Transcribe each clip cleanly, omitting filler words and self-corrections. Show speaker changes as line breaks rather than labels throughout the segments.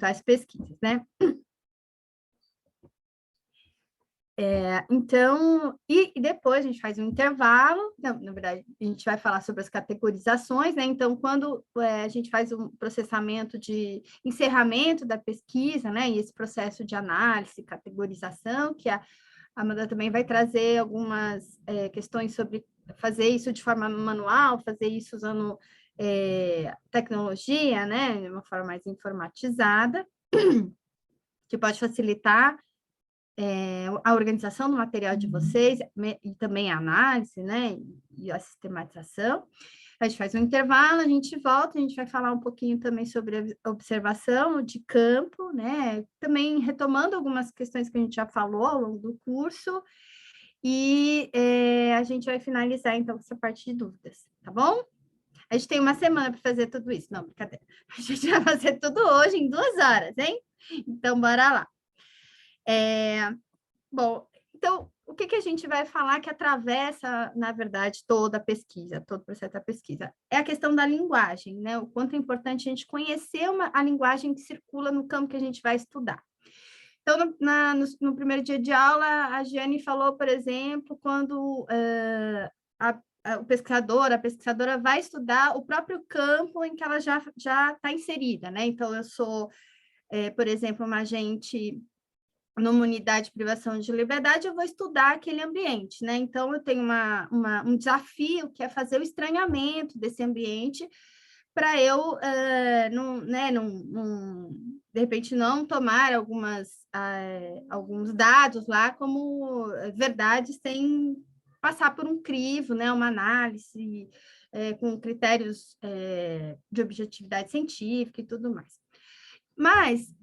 as pesquisas, né? Então, e depois a gente faz um intervalo, não, na verdade, a gente vai falar sobre as categorizações, né? Então, quando a gente faz um processamento de encerramento da pesquisa, né? E esse processo de análise, categorização, que a Amanda também vai trazer algumas questões sobre fazer isso de forma manual, fazer isso usando tecnologia, né? De uma forma mais informatizada, que pode facilitar a organização do material de vocês e também a análise, né, e a sistematização. A gente faz um intervalo, a gente volta, a gente vai falar um pouquinho também sobre a observação de campo, né, também retomando algumas questões que a gente já falou ao longo do curso, e a gente vai finalizar, então, essa parte de dúvidas, tá bom? A gente tem uma semana para fazer tudo isso. Não, brincadeira. A gente vai fazer tudo hoje em 2 horas, hein? Então, bora lá. Bom, então, o que a gente vai falar que atravessa, na verdade, toda a pesquisa, todo o processo da pesquisa? É a questão da linguagem, né? O quanto é importante a gente conhecer a linguagem que circula no campo que a gente vai estudar. Então, no primeiro dia de aula, a Giane falou, por exemplo, quando o pesquisador, a pesquisadora vai estudar o próprio campo em que ela já está inserida, né? Então, eu sou, por exemplo, uma agente numa unidade de privação de liberdade, eu vou estudar aquele ambiente, né? Então, eu tenho um desafio que é fazer o estranhamento desse ambiente para eu, de repente, não tomar alguns dados lá como verdade sem passar por um crivo, né? Uma análise com critérios de objetividade científica e tudo mais. Mas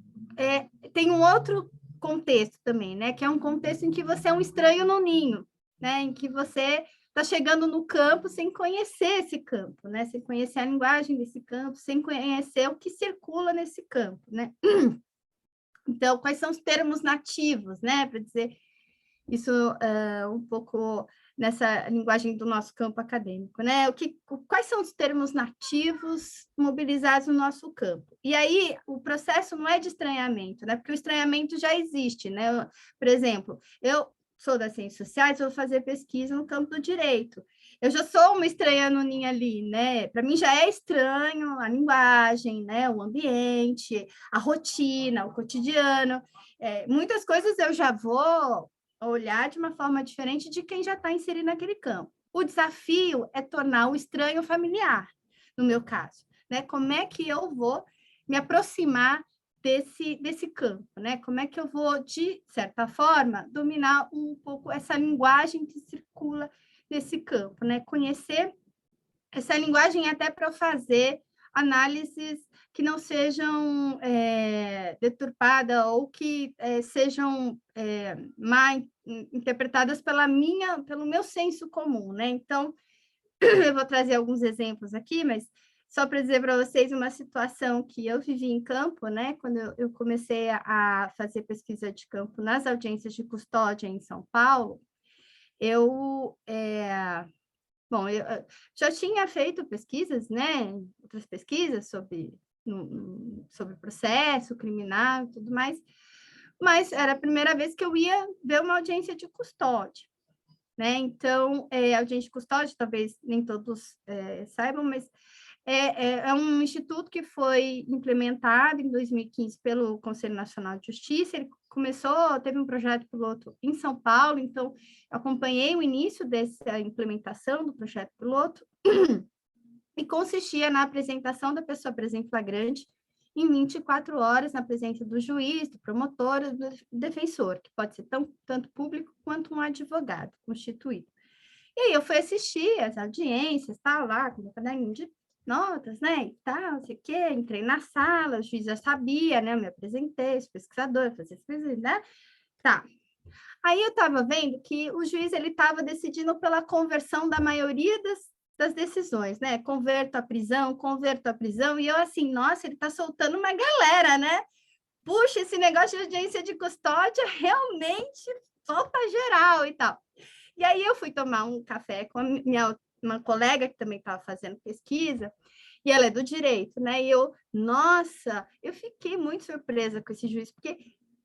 tem um outro contexto também, né? Que é um contexto em que você é um estranho no ninho, né? Em que você está chegando no campo sem conhecer esse campo, né? Sem conhecer a linguagem desse campo, sem conhecer o que circula nesse campo, né? Então, quais são os termos nativos, né? Para dizer isso um pouco nessa linguagem do nosso campo acadêmico, né? Quais são os termos nativos mobilizados no nosso campo? E aí, o processo não é de estranhamento, né? Porque o estranhamento já existe, né? Por exemplo, eu sou das ciências sociais, vou fazer pesquisa no campo do direito. Eu já sou uma estranha noninha ali, né? Para mim já é estranho a linguagem, né? O ambiente, a rotina, o cotidiano. Muitas coisas eu já vou olhar de uma forma diferente de quem já está inserido naquele campo. O desafio é tornar o estranho familiar, no meu caso, né? Como é que eu vou me aproximar desse campo, né? Como é que eu vou, de certa forma, dominar um pouco essa linguagem que circula nesse campo, né? Conhecer essa linguagem até para eu fazer análises que não sejam deturpadas ou que sejam mal interpretadas pelo meu senso comum, né? Então, eu vou trazer alguns exemplos aqui, mas só para dizer para vocês uma situação que eu vivi em campo, né? Quando eu comecei a fazer pesquisa de campo nas audiências de custódia em São Paulo, eu Bom, eu já tinha feito pesquisas, né? Outras pesquisas sobre processo criminal e tudo mais, mas era a primeira vez que eu ia ver uma audiência de custódia, né? Então, audiência de custódia, talvez nem todos saibam, mas é um instituto que foi implementado em 2015 pelo Conselho Nacional de Justiça. Ele teve um projeto piloto em São Paulo, então acompanhei o início dessa implementação do projeto piloto e consistia na apresentação da pessoa presa em flagrante em 24 horas, na presença do juiz, do promotor, do defensor, que pode ser tanto público quanto um advogado constituído. E aí eu fui assistir as audiências, tal, lá, com o caderninho de notas, né, e tal, não sei o quê, entrei na sala, o juiz já sabia, né, eu me apresentei, sou pesquisadora, fazia pesquisa, né, tá. Aí eu estava vendo que o juiz, ele estava decidindo pela conversão da maioria das decisões, né, converto a prisão, e eu assim, nossa, ele está soltando uma galera, né, puxa, esse negócio de audiência de custódia realmente solta geral e tal. E aí eu fui tomar um café com uma colega que também estava fazendo pesquisa, e ela é do direito, né? E nossa, eu fiquei muito surpresa com esse juiz, porque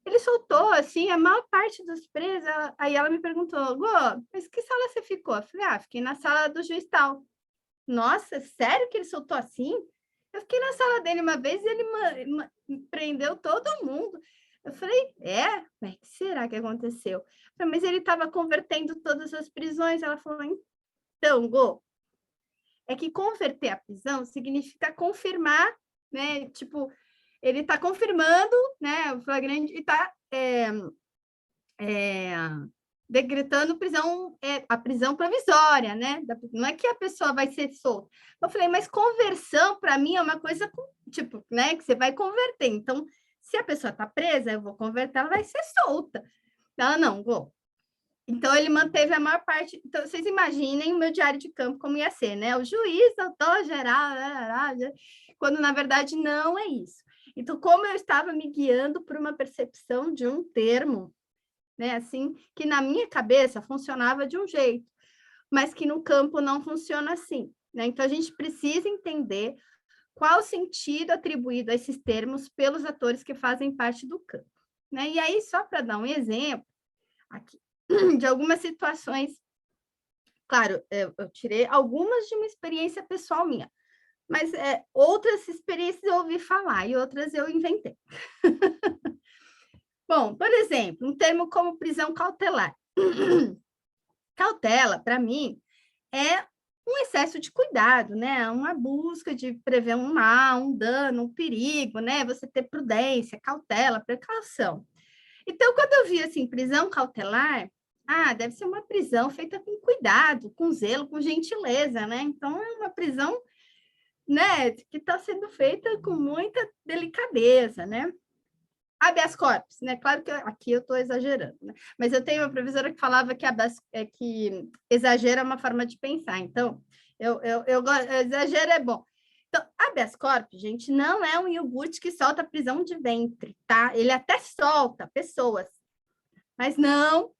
ele soltou, assim, a maior parte dos presos. Aí ela me perguntou, Gô, mas que sala você ficou? Eu falei, fiquei na sala do juiz tal. Nossa, sério que ele soltou assim? Eu fiquei na sala dele uma vez e ele prendeu todo mundo. Eu falei, mas o que será que aconteceu? Falei, mas ele estava convertendo todas as prisões. Ela falou, então, Gô, é que converter a prisão significa confirmar, né? Tipo, ele está confirmando, né? O flagrante e está decretando a prisão provisória, né? Não é que a pessoa vai ser solta. Eu falei, mas conversão para mim é uma coisa tipo, né? Que você vai converter. Então, se a pessoa está presa, eu vou converter, ela vai ser solta. Ela não, vou. Então, ele manteve a maior parte. Então, vocês imaginem o meu diário de campo como ia ser, né? O juiz, doutor geral, quando na verdade não é isso. Então, como eu estava me guiando por uma percepção de um termo, né? Assim, que na minha cabeça funcionava de um jeito, mas que no campo não funciona assim, né? Então, a gente precisa entender qual o sentido atribuído a esses termos pelos atores que fazem parte do campo, né? E aí, só para dar um exemplo aqui, de algumas situações, claro, eu tirei algumas de uma experiência pessoal minha, mas outras experiências eu ouvi falar e outras eu inventei. Bom, por exemplo, um termo como prisão cautelar. Cautela, para mim, é um excesso de cuidado, né? Uma busca de prever um mal, um dano, um perigo, né? Você ter prudência, cautela, precaução. Então, quando eu vi assim, prisão cautelar, deve ser uma prisão feita com cuidado, com zelo, com gentileza, né? Então, é uma prisão, né, que está sendo feita com muita delicadeza, né? Habeas corpus, né? Claro que aqui eu estou exagerando, né? Mas eu tenho uma professora que falava que, que exagero é uma forma de pensar. Então, exagero é bom. Então, habeas corpus, gente, não é um iogurte que solta prisão de ventre, tá? Ele até solta pessoas, mas não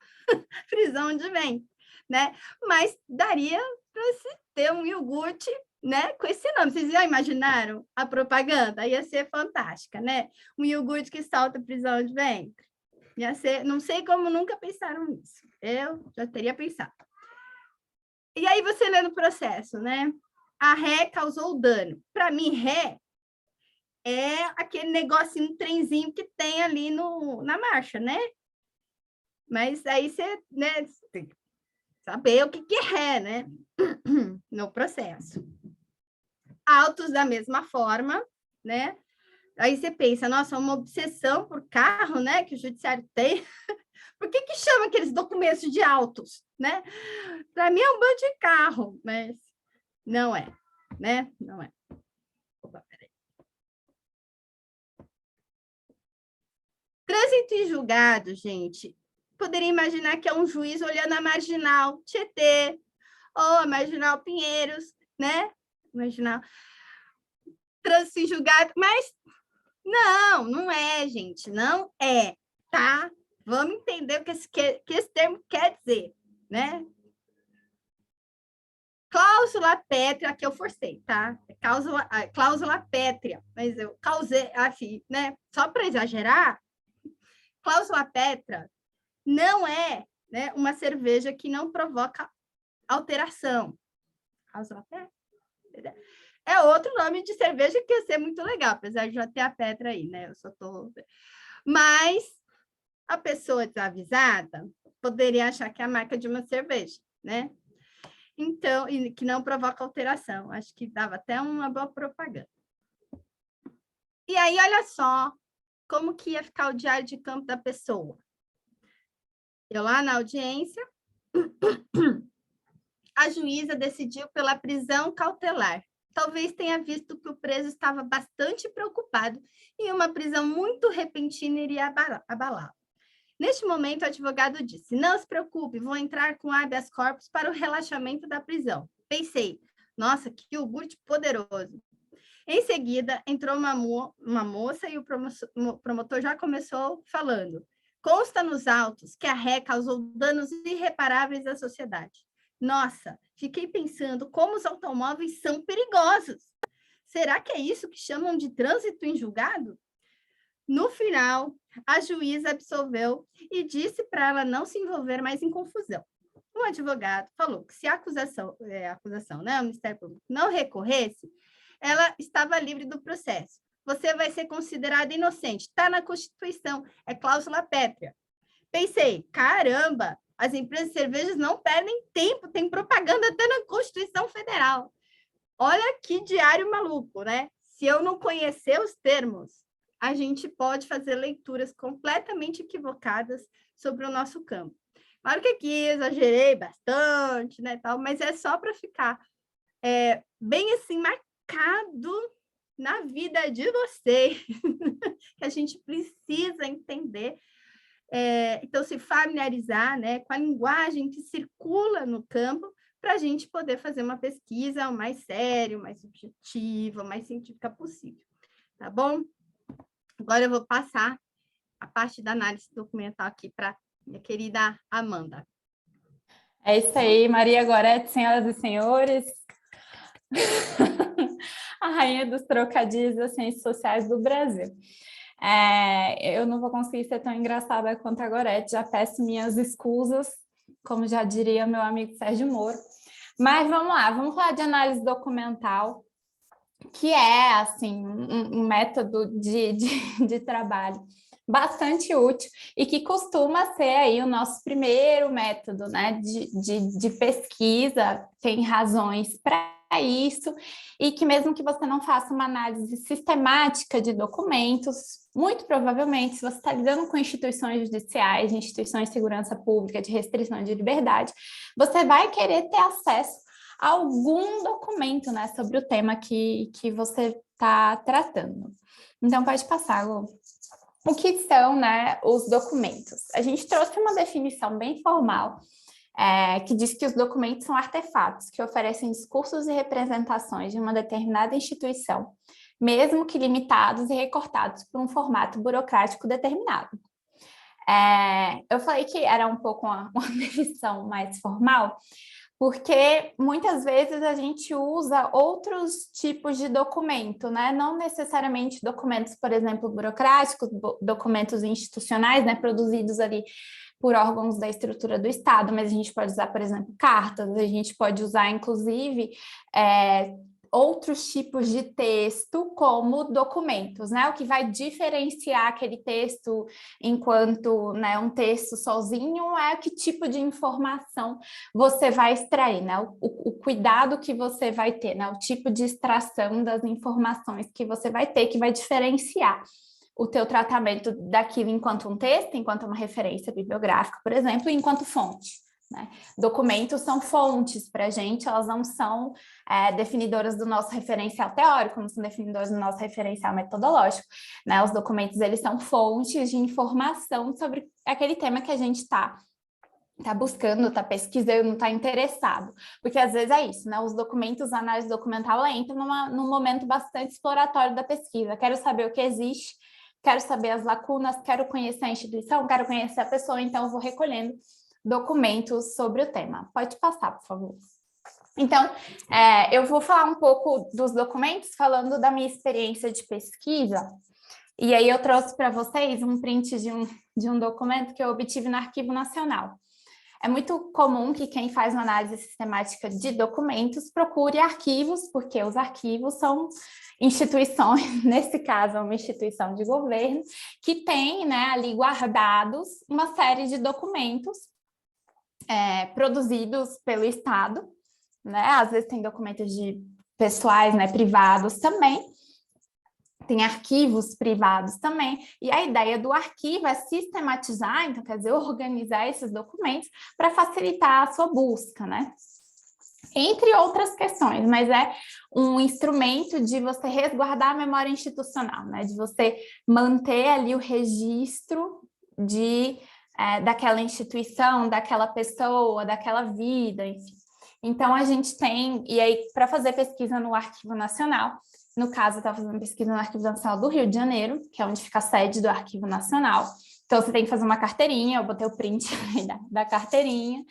prisão de ventre, né? Mas daria para se ter um iogurte, né, com esse nome. Vocês já imaginaram a propaganda? Ia ser fantástica, né? Um iogurte que solta prisão de ventre. Ia ser, não sei como nunca pensaram nisso. Eu já teria pensado. E aí você lê no processo, né? A ré causou dano. Para mim, ré é aquele negocinho, um trenzinho que tem ali na marcha, né? Mas aí você, né, tem que saber o que é ré, né? No processo. Autos da mesma forma, né? Aí você pensa, nossa, uma obsessão por carro, né? Que o judiciário tem. Por que chama aqueles documentos de autos, né? Para mim é um bando de carro, mas não é, né? Não é. Opa, peraí. Trânsito em julgado, gente. Poderia imaginar que é um juiz olhando a marginal Tietê, ou a marginal Pinheiros, né? Marginal trânsito em julgado, mas não é, gente, não é, tá? Vamos entender o que esse termo quer dizer, né? Cláusula pétrea, que eu forcei, tá? Cláusula pétrea, mas eu causei, assim, né? Só para exagerar, cláusula pétrea não é, né, uma cerveja que não provoca alteração. Cláusula pétrea é outro nome de cerveja que ia ser muito legal, apesar de já ter a Petra aí, né? Eu só tô... Mas a pessoa desavisada poderia achar que é a marca de uma cerveja, né? Então, e que não provoca alteração. Acho que dava até uma boa propaganda. E aí, olha só como que ia ficar o diário de campo da pessoa. Eu lá na audiência, a juíza decidiu pela prisão cautelar. Talvez tenha visto que o preso estava bastante preocupado e uma prisão muito repentina iria abalá-lo. Neste momento, o advogado disse, não se preocupe, vou entrar com habeas corpus para o relaxamento da prisão. Pensei, nossa, que iogurte poderoso. Em seguida, entrou uma moça e o promotor já começou falando. Consta nos autos que a ré causou danos irreparáveis à sociedade. Nossa, fiquei pensando como os automóveis são perigosos. Será que é isso que chamam de trânsito em julgado? No final, a juíza absolveu e disse para ela não se envolver mais em confusão. O advogado falou que se a acusação, né, o Ministério Público não recorresse, ela estava livre do processo. Você vai ser considerada inocente. Está na Constituição, é cláusula pétrea. Pensei, caramba, as empresas de cervejas não perdem tempo, tem propaganda até na Constituição Federal. Olha que diário maluco, né? Se eu não conhecer os termos, a gente pode fazer leituras completamente equivocadas sobre o nosso campo. Claro que aqui exagerei bastante, né, tal, mas é só para ficar bem assim marcado na vida de vocês, que a gente precisa entender. Então, se familiarizar, né, com a linguagem que circula no campo, para a gente poder fazer uma pesquisa o mais séria, o mais objetiva, o mais científica possível. Tá bom? Agora eu vou passar a parte da análise documental aqui para minha querida Amanda.
É isso aí, Maria Gorete, senhoras e senhores. A rainha dos trocadilhos das ciências sociais do Brasil. Eu não vou conseguir ser tão engraçada quanto a Gorete, já peço minhas escusas, como já diria meu amigo Sérgio Moro. Mas vamos lá, vamos falar de análise documental, que é assim, um método de trabalho bastante útil e que costuma ser aí o nosso primeiro método, né, de pesquisa, tem razões para isso, e que mesmo que você não faça uma análise sistemática de documentos, muito provavelmente, se você está lidando com instituições judiciais, instituições de segurança pública, de restrição de liberdade, você vai querer ter acesso a algum documento, né, sobre o tema que você está tratando. Então, pode passar, Lu. O que são, né, os documentos? A gente trouxe uma definição bem formal, que diz que os documentos são artefatos que oferecem discursos e representações de uma determinada instituição, mesmo que limitados e recortados por um formato burocrático determinado. Eu falei que era um pouco uma definição mais formal, porque muitas vezes a gente usa outros tipos de documento, né? Não necessariamente documentos, por exemplo, burocráticos, documentos institucionais, né, produzidos ali por órgãos da estrutura do Estado, mas a gente pode usar, por exemplo, cartas, a gente pode usar, inclusive, outros tipos de texto como documentos, né? O que vai diferenciar aquele texto enquanto, né, um texto sozinho é que tipo de informação você vai extrair, né? O cuidado que você vai ter, né? O tipo de extração das informações que você vai ter, que vai diferenciar o teu tratamento daquilo enquanto um texto, enquanto uma referência bibliográfica, por exemplo, enquanto fonte, né? Documentos são fontes para a gente, elas não são definidoras do nosso referencial teórico, não são definidoras do nosso referencial metodológico, né? Os documentos, eles são fontes de informação sobre aquele tema que a gente está buscando, está pesquisando, está interessado, porque às vezes é isso, né? Os documentos, a análise documental, ela entra num momento bastante exploratório da pesquisa, quero saber o que existe, quero saber as lacunas, quero conhecer a instituição, quero conhecer a pessoa, então eu vou recolhendo documentos sobre o tema. Pode passar, por favor. Então, eu vou falar um pouco dos documentos, falando da minha experiência de pesquisa, e aí eu trouxe para vocês um print de um documento que eu obtive no Arquivo Nacional. É muito comum que quem faz uma análise sistemática de documentos procure arquivos, porque os arquivos são instituições, nesse caso, uma instituição de governo, que tem, né, ali guardados uma série de documentos produzidos pelo Estado, né? Às vezes tem documentos de pessoais, né, privados também, tem arquivos privados também, e a ideia do arquivo é sistematizar, então quer dizer, organizar esses documentos para facilitar a sua busca, né? Entre outras questões, mas é um instrumento de você resguardar a memória institucional, né? De você manter ali o registro daquela instituição, daquela pessoa, daquela vida, enfim. Então, a gente tem, e aí, para fazer pesquisa no Arquivo Nacional, no caso, eu estava fazendo pesquisa no Arquivo Nacional do Rio de Janeiro, que é onde fica a sede do Arquivo Nacional. Então, você tem que fazer uma carteirinha, eu botei o print da carteirinha,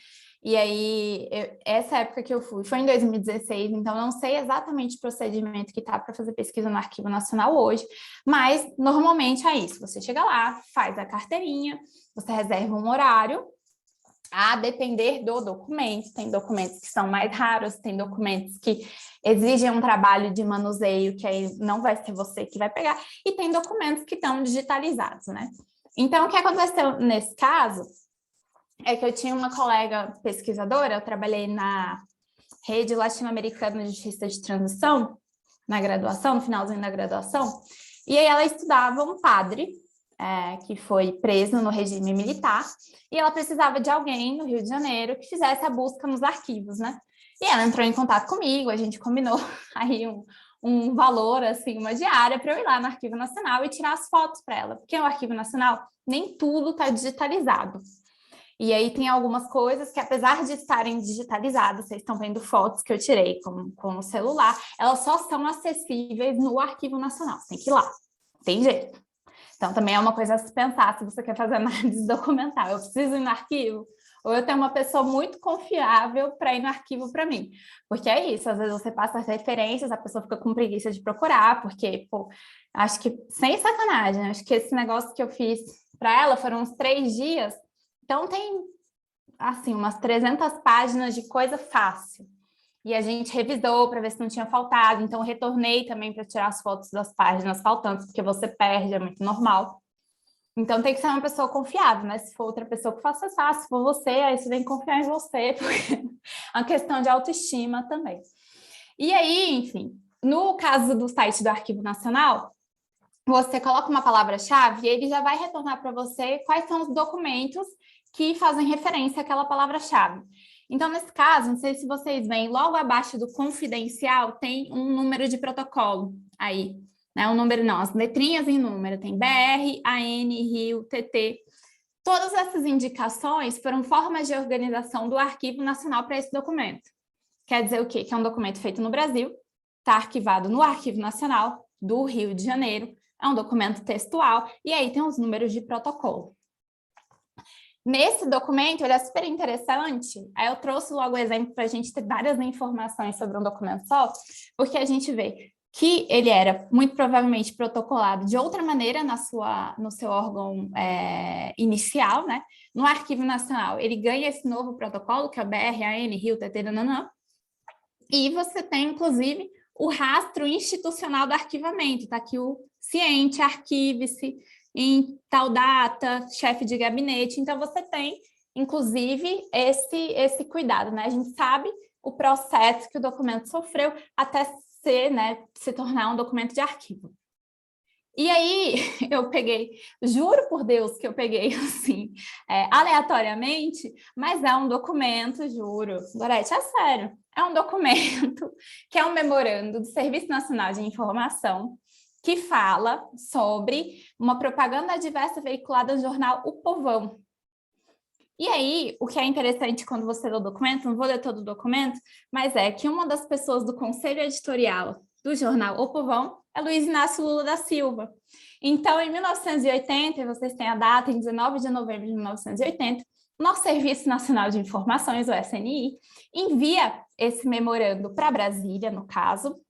E aí, essa época que eu fui foi em 2016, então não sei exatamente o procedimento que tá para fazer pesquisa no Arquivo Nacional hoje, mas normalmente é isso, você chega lá, faz a carteirinha, você reserva um horário, a depender do documento, tem documentos que são mais raros, tem documentos que exigem um trabalho de manuseio, que aí não vai ser você que vai pegar, e tem documentos que estão digitalizados, né? Então, o que aconteceu nesse caso é que eu tinha uma colega pesquisadora, eu trabalhei na Rede Latino-Americana de Justiça de Transição, na graduação, no finalzinho da graduação, e aí ela estudava um padre que foi preso no regime militar, e ela precisava de alguém no Rio de Janeiro que fizesse a busca nos arquivos, né? E ela entrou em contato comigo, a gente combinou aí um valor, assim, uma diária para eu ir lá no Arquivo Nacional e tirar as fotos para ela, porque no Arquivo Nacional nem tudo está digitalizado. E aí tem algumas coisas que, apesar de estarem digitalizadas, vocês estão vendo fotos que eu tirei com o celular, elas só são acessíveis no Arquivo Nacional, você tem que ir lá, tem jeito. Então, também é uma coisa a se pensar se você quer fazer análise documental. Eu preciso ir no arquivo? Ou eu tenho uma pessoa muito confiável para ir no arquivo para mim? Porque é isso, às vezes você passa as referências, a pessoa fica com preguiça de procurar, porque, pô, acho que, sem sacanagem, acho que esse negócio que eu fiz para ela foram uns 3 dias, então tem, assim, umas 300 páginas de coisa fácil. E a gente revisou para ver se não tinha faltado, então retornei também para tirar as fotos das páginas faltantes, porque você perde, é muito normal. Então tem que ser uma pessoa confiável, né? Se for outra pessoa que faça isso, se for você, aí você tem que confiar em você, porque é uma questão de autoestima também. E aí, enfim, no caso do site do Arquivo Nacional, você coloca uma palavra-chave e ele já vai retornar para você quais são os documentos que fazem referência àquela palavra-chave. Então, nesse caso, não sei se vocês veem, logo abaixo do confidencial tem um número de protocolo aí, né? O número não, as letrinhas em número, tem BR, AN, RIO, TT. Todas essas indicações foram formas de organização do Arquivo Nacional para esse documento. Quer dizer o quê? Que é um documento feito no Brasil, está arquivado no Arquivo Nacional do Rio de Janeiro, é um documento textual, e aí tem os números de protocolo. Nesse documento, ele é super interessante, aí eu trouxe logo o exemplo para a gente ter várias informações sobre um documento só, porque a gente vê que ele era muito provavelmente protocolado de outra maneira no seu órgão inicial, né? No Arquivo Nacional, ele ganha esse novo protocolo, que é o BR, AN, RIO, TT, nananã, e você tem, inclusive, o rastro institucional do arquivamento, tá aqui o ciente, arquive-se, em tal data, chefe de gabinete, então você tem, inclusive, esse cuidado, né? A gente sabe o processo que o documento sofreu até ser, né, se tornar um documento de arquivo. E aí, eu peguei, juro por Deus que eu peguei, assim, aleatoriamente, mas é um documento, juro, Gorete, é sério, é um documento que é um memorando do Serviço Nacional de Informação, que fala sobre uma propaganda adversa veiculada no jornal O Povão. E aí, o que é interessante quando você lê o documento, não vou ler todo o documento, mas é que uma das pessoas do conselho editorial do jornal O Povão é Luiz Inácio Lula da Silva. Então, em 1980, vocês têm a data, em 19 de novembro de 1980, nosso Serviço Nacional de Informações, o SNI, envia esse memorando para Brasília, no caso,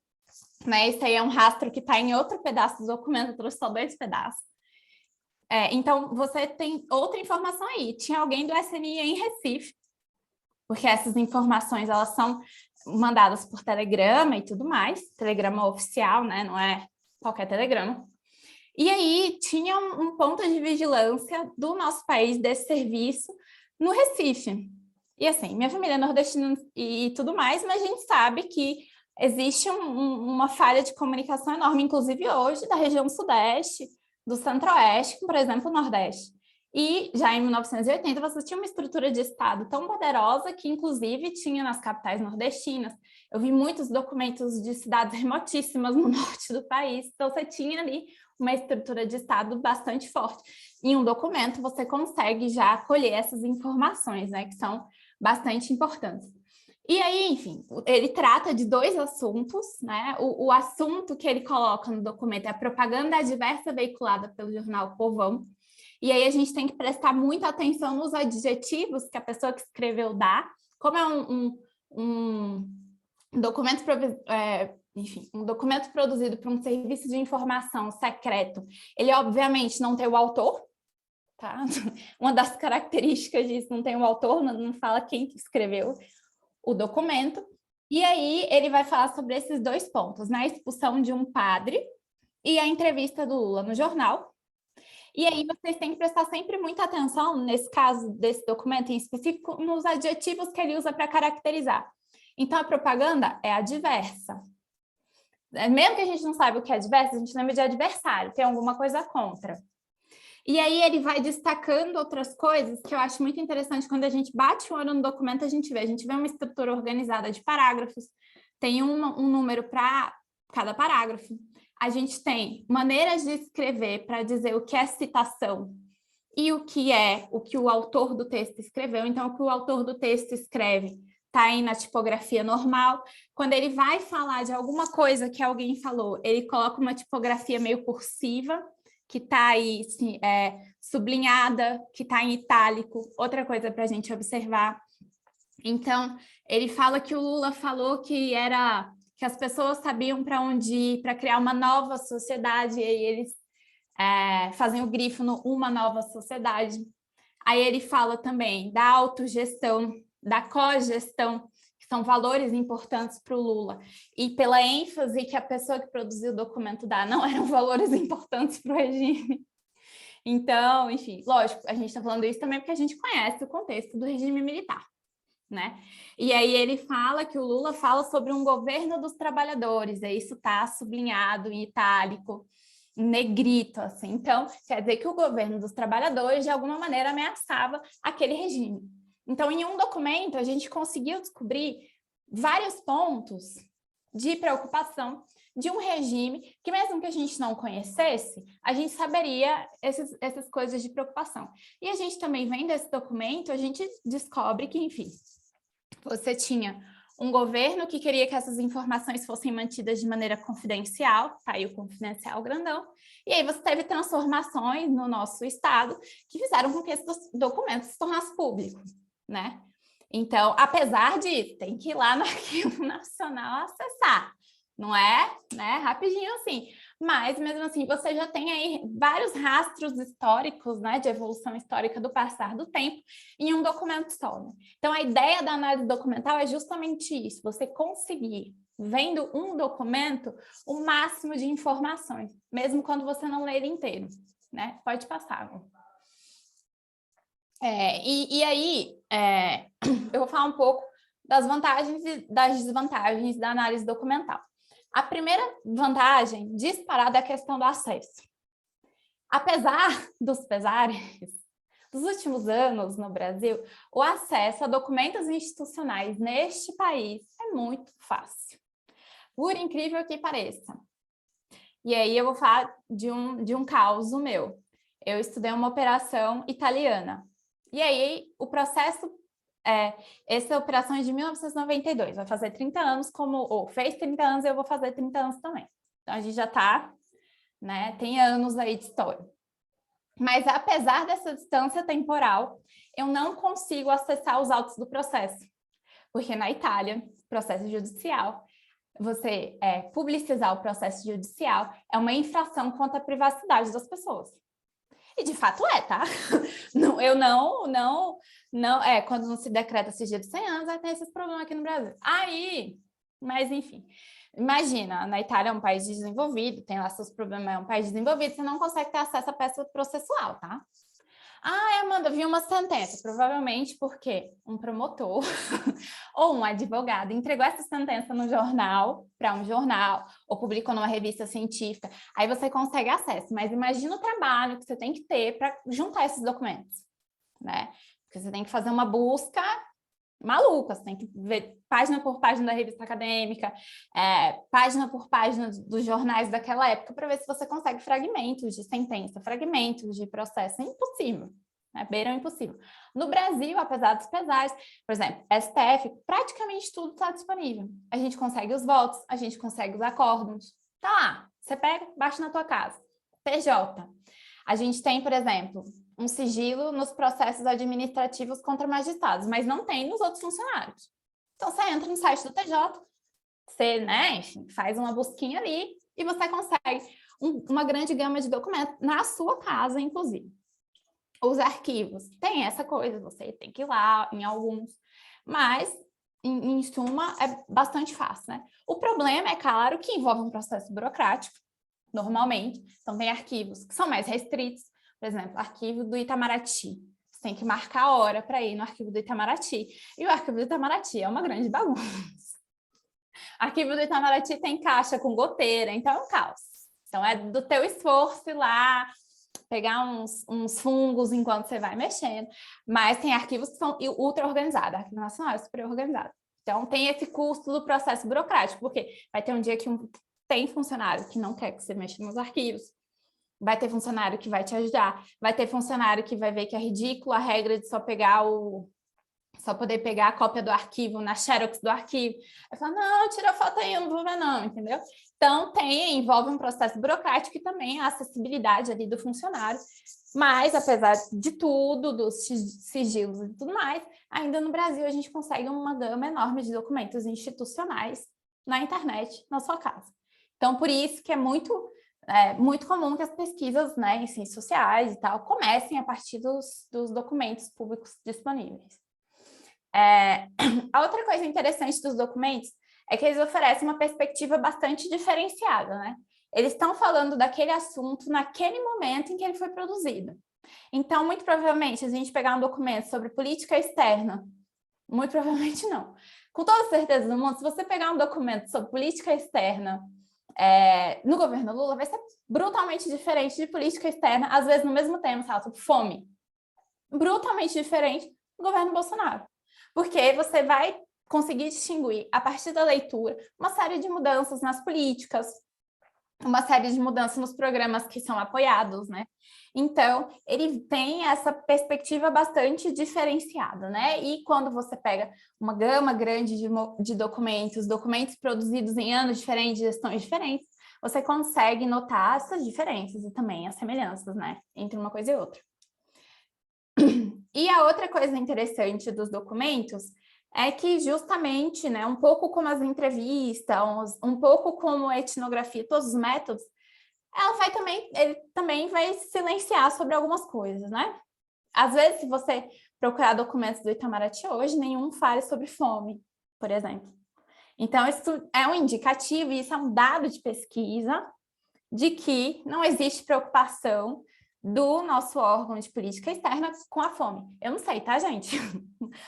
né? Esse aí é um rastro que está em outro pedaço do documento, eu trouxe só 2 pedaços. Então, você tem outra informação aí. Tinha alguém do SNI em Recife, porque essas informações elas são mandadas por telegrama e tudo mais, telegrama oficial, né? Não é qualquer telegrama. E aí tinha um ponto de vigilância do nosso país, desse serviço, no Recife. E assim, minha família é nordestina e tudo mais, mas a gente sabe que existe uma falha de comunicação enorme, inclusive hoje, da região sudeste, do centro-oeste, como, por exemplo, o nordeste. E já em 1980 você tinha uma estrutura de Estado tão poderosa que, inclusive, tinha nas capitais nordestinas. Eu vi muitos documentos de cidades remotíssimas no norte do país, então você tinha ali uma estrutura de Estado bastante forte. Em um documento você consegue já colher essas informações, né, que são bastante importantes. E aí, enfim, ele trata de 2 assuntos, né? O assunto que ele coloca no documento é a propaganda adversa veiculada pelo jornal Povão. E aí a gente tem que prestar muita atenção nos adjetivos que a pessoa que escreveu dá, como é um documento, enfim, um documento produzido por um serviço de informação secreto, ele obviamente não tem o autor, tá? Uma das características disso, não tem o autor, não fala quem que escreveu o documento. E aí ele vai falar sobre esses dois pontos, né? A expulsão de um padre e a entrevista do Lula no jornal. E aí vocês têm que prestar sempre muita atenção, nesse caso desse documento em específico, nos adjetivos que ele usa para caracterizar. Então, a propaganda é adversa. Mesmo que a gente não saiba o que é adversa, a gente lembra de adversário, tem alguma coisa contra. E aí ele vai destacando outras coisas que eu acho muito interessante. Quando a gente bate o olho no documento, a gente vê uma estrutura organizada de parágrafos, tem um número para cada parágrafo. A gente tem maneiras de escrever para dizer o que é citação e o que o autor do texto escreveu. Então, o que o autor do texto escreve está aí na tipografia normal. Quando ele vai falar de alguma coisa que alguém falou, ele coloca uma tipografia meio cursiva, que está aí assim, sublinhada, que está em itálico. Outra coisa para a gente observar. Então, ele fala que o Lula falou que as pessoas sabiam para onde ir, para criar uma nova sociedade, e aí eles fazem o grifo no uma nova sociedade. Aí ele fala também da autogestão, da cogestão, que são valores importantes para o Lula, e pela ênfase que a pessoa que produziu o documento dá, não eram valores importantes para o regime. Então, enfim, lógico, a gente está falando isso também porque a gente conhece o contexto do regime militar, né? E aí ele fala que o Lula fala sobre um governo dos trabalhadores, e isso está sublinhado em itálico, em negrito, assim. Então, quer dizer que o governo dos trabalhadores, de alguma maneira, ameaçava aquele regime. Então, em um documento, a gente conseguiu descobrir vários pontos de preocupação de um regime que, mesmo que a gente não conhecesse, a gente saberia essas coisas de preocupação. E a gente também, vendo esse documento, a gente descobre que, enfim, você tinha um governo que queria que essas informações fossem mantidas de maneira confidencial, tá aí o confidencial grandão, e aí você teve transformações no nosso Estado que fizeram com que esses documentos se tornassem públicos, né? Então, apesar disso, tem que ir lá no Arquivo Nacional acessar, não é, né? Rapidinho assim. Mas, mesmo assim, você já tem aí vários rastros históricos, né, de evolução histórica do passar do tempo em um documento só. Né? Então, a ideia da análise documental é justamente isso, você conseguir, vendo um documento, o máximo de informações, mesmo quando você não lê ele inteiro, né? Pode passar. E aí, eu vou falar um pouco das vantagens e das desvantagens da análise documental. A primeira vantagem, disparada, é a questão do acesso. Apesar dos pesares, dos últimos anos no Brasil, o acesso a documentos institucionais neste país é muito fácil, por incrível que pareça. E aí eu vou falar de um caso meu. Eu estudei uma operação italiana. E aí o processo... essa operação é de 1992, vai fazer 30 anos, ou fez 30 anos, eu vou fazer 30 anos também. Então, a gente já está, né, tem anos aí de história. Mas, apesar dessa distância temporal, eu não consigo acessar os autos do processo, porque na Itália, processo judicial, você publicizar o processo judicial é uma infração contra a privacidade das pessoas. E de fato tá? Não, quando não se decreta sigilo de 100 anos, tem esses problemas aqui no Brasil. Mas enfim, imagina, na Itália é um país desenvolvido, tem lá seus problemas, é um país desenvolvido, você não consegue ter acesso à peça processual, tá? Amanda, vi uma sentença, provavelmente porque um promotor ou um advogado entregou essa sentença no jornal, para um jornal, ou publicou numa revista científica, aí você consegue acesso, mas imagina o trabalho que você tem que ter para juntar esses documentos, né? Porque você tem que fazer uma busca maluca, você tem que ver página por página da revista acadêmica, página por página dos jornais daquela época, para ver se você consegue fragmentos de sentença, fragmentos de processo. É impossível, né? Beira o impossível. No Brasil, apesar dos pesares, por exemplo, STF, praticamente tudo está disponível. A gente consegue os votos, a gente consegue os acórdãos. Tá lá, você pega, baixa na tua casa. PJ. A gente tem, por exemplo, um sigilo nos processos administrativos contra magistrados, mas não tem nos outros funcionários. Então, você entra no site do TJ, você, né, enfim, faz uma busquinha ali e você consegue uma grande gama de documentos na sua casa, inclusive. Os arquivos, tem essa coisa, você tem que ir lá em alguns, mas, em suma, é bastante fácil, né? O problema é, claro, que envolve um processo burocrático, normalmente. Então, tem arquivos que são mais restritos. Por exemplo, arquivo do Itamaraty. Você tem que marcar a hora para ir no arquivo do Itamaraty. E o arquivo do Itamaraty é uma grande bagunça. O arquivo do Itamaraty tem caixa com goteira, então é um caos. Então, é do teu esforço ir lá, pegar uns fungos enquanto você vai mexendo. Mas tem arquivos que são ultra organizados. Arquivo Nacional é super organizado. Então, tem esse custo do processo burocrático, porque vai ter um dia que tem funcionário que não quer que você mexa nos arquivos, vai ter funcionário que vai te ajudar, vai ter funcionário que vai ver que é ridículo a regra de só poder pegar a cópia do arquivo na xerox do arquivo. Vai falar, não, tira a foto aí, eu não vou ver não, entendeu? Então, envolve um processo burocrático e também a acessibilidade ali do funcionário, mas, apesar de tudo, dos sigilos e tudo mais, ainda no Brasil a gente consegue uma gama enorme de documentos institucionais na internet, na sua casa. Então, por isso que é muito comum que as pesquisas, né, em ciências sociais e tal comecem a partir dos documentos públicos disponíveis. A outra coisa interessante dos documentos é que eles oferecem uma perspectiva bastante diferenciada, né? Eles estão falando daquele assunto naquele momento em que ele foi produzido. Então, muito provavelmente, se a gente pegar um documento sobre política externa, muito provavelmente não. Com toda certeza do mundo, se você pegar um documento sobre política externa no governo Lula, vai ser brutalmente diferente de política externa, às vezes no mesmo tema, sabe, sobre fome. Brutalmente diferente do governo Bolsonaro. Porque você vai conseguir distinguir, a partir da leitura, uma série de mudanças nas políticas, uma série de mudanças nos programas que são apoiados, né? Então, ele tem essa perspectiva bastante diferenciada, né? E quando você pega uma gama grande de documentos produzidos em anos diferentes, gestões diferentes, você consegue notar essas diferenças e também as semelhanças, né? Entre uma coisa e outra. E a outra coisa interessante dos documentos é que justamente, né, um pouco como as entrevistas, um pouco como a etnografia, todos os métodos, ele também vai silenciar sobre algumas coisas, né? Às vezes, se você procurar documentos do Itamaraty hoje, nenhum fala sobre fome, por exemplo. Então, isso é um indicativo, e isso é um dado de pesquisa, de que não existe preocupação do nosso órgão de política externa com a fome. Eu não sei, tá, gente?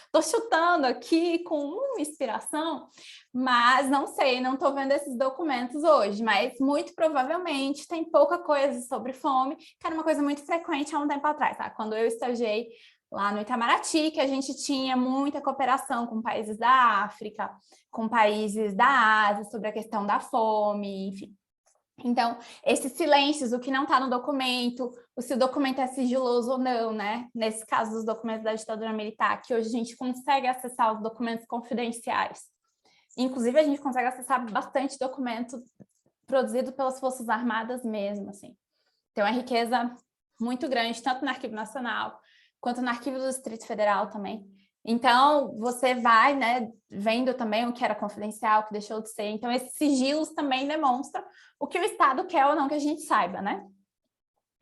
Estou chutando aqui com uma inspiração, mas não sei, não estou vendo esses documentos hoje, mas muito provavelmente tem pouca coisa sobre fome, que era uma coisa muito frequente há um tempo atrás, tá? Quando eu estagiei lá no Itamaraty, que a gente tinha muita cooperação com países da África, com países da Ásia, sobre a questão da fome, enfim. Então, esses silêncios, o que não está no documento, se o documento é sigiloso ou não, né? Nesse caso dos documentos da ditadura militar, que hoje a gente consegue acessar os documentos confidenciais. Inclusive, a gente consegue acessar bastante documento produzido pelas Forças Armadas mesmo, assim. Tem uma riqueza muito grande, tanto no Arquivo Nacional, quanto no Arquivo do Distrito Federal também. Então, você vai, né, vendo também o que era confidencial, o que deixou de ser. Então, esses sigilos também demonstram o que o Estado quer ou não que a gente saiba, né?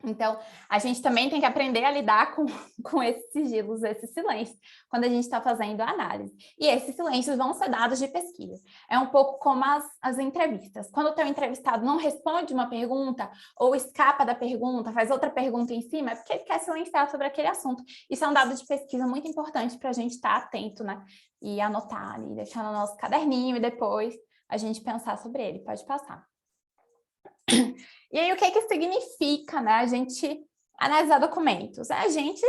Então, a gente também tem que aprender a lidar com esses sigilos, esses silêncios, quando a gente está fazendo a análise. E esses silêncios vão ser dados de pesquisa. É um pouco como as entrevistas. Quando o teu entrevistado não responde uma pergunta, ou escapa da pergunta, faz outra pergunta em cima, é porque ele quer silenciar sobre aquele assunto. Isso é um dado de pesquisa muito importante para a gente estar atento, né? E anotar ali, deixar no nosso caderninho e depois a gente pensar sobre ele. Pode passar. E aí, o que significa, né, a gente analisar documentos? É a gente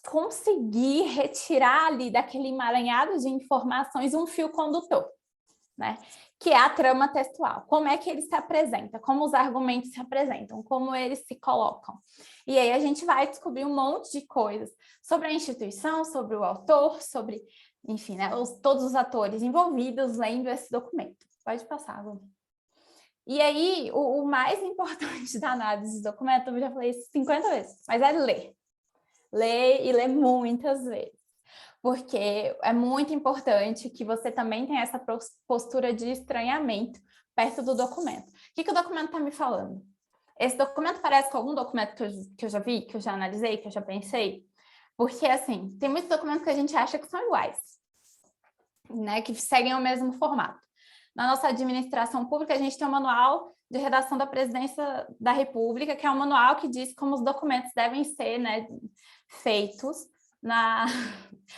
conseguir retirar ali daquele emaranhado de informações um fio condutor, né? Que é a trama textual. Como é que ele se apresenta? Como os argumentos se apresentam? Como eles se colocam? E aí a gente vai descobrir um monte de coisas sobre a instituição, sobre o autor, sobre, enfim, né, todos os atores envolvidos lendo esse documento. Pode passar, Lu. E aí, o mais importante da análise de documento, eu já falei isso 50 vezes, mas é ler. Ler e ler muitas vezes. Porque é muito importante que você também tenha essa postura de estranhamento perto do documento. O que o documento está me falando? Esse documento parece com algum documento que eu já vi, que eu já analisei, que eu já pensei? Porque, assim, tem muitos documentos que a gente acha que são iguais, né? Que seguem o mesmo formato. Na nossa administração pública, a gente tem um manual de redação da Presidência da República, que é um manual que diz como os documentos devem ser, né, feitos na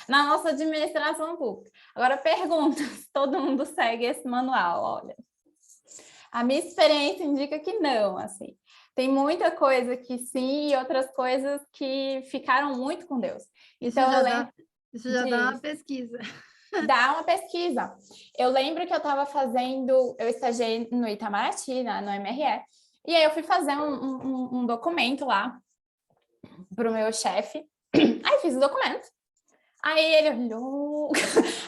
nossa administração pública. Agora, pergunta se todo mundo segue esse manual. Olha, a minha experiência indica que não, assim. Tem muita coisa que sim e outras coisas que ficaram muito com Deus. Então,
isso já dá uma pesquisa.
Dá uma pesquisa. Eu lembro que eu estagiei no Itamaraty, no MRE, e aí eu fui fazer um documento lá para o meu chefe. Aí fiz o documento. Aí ele olhou.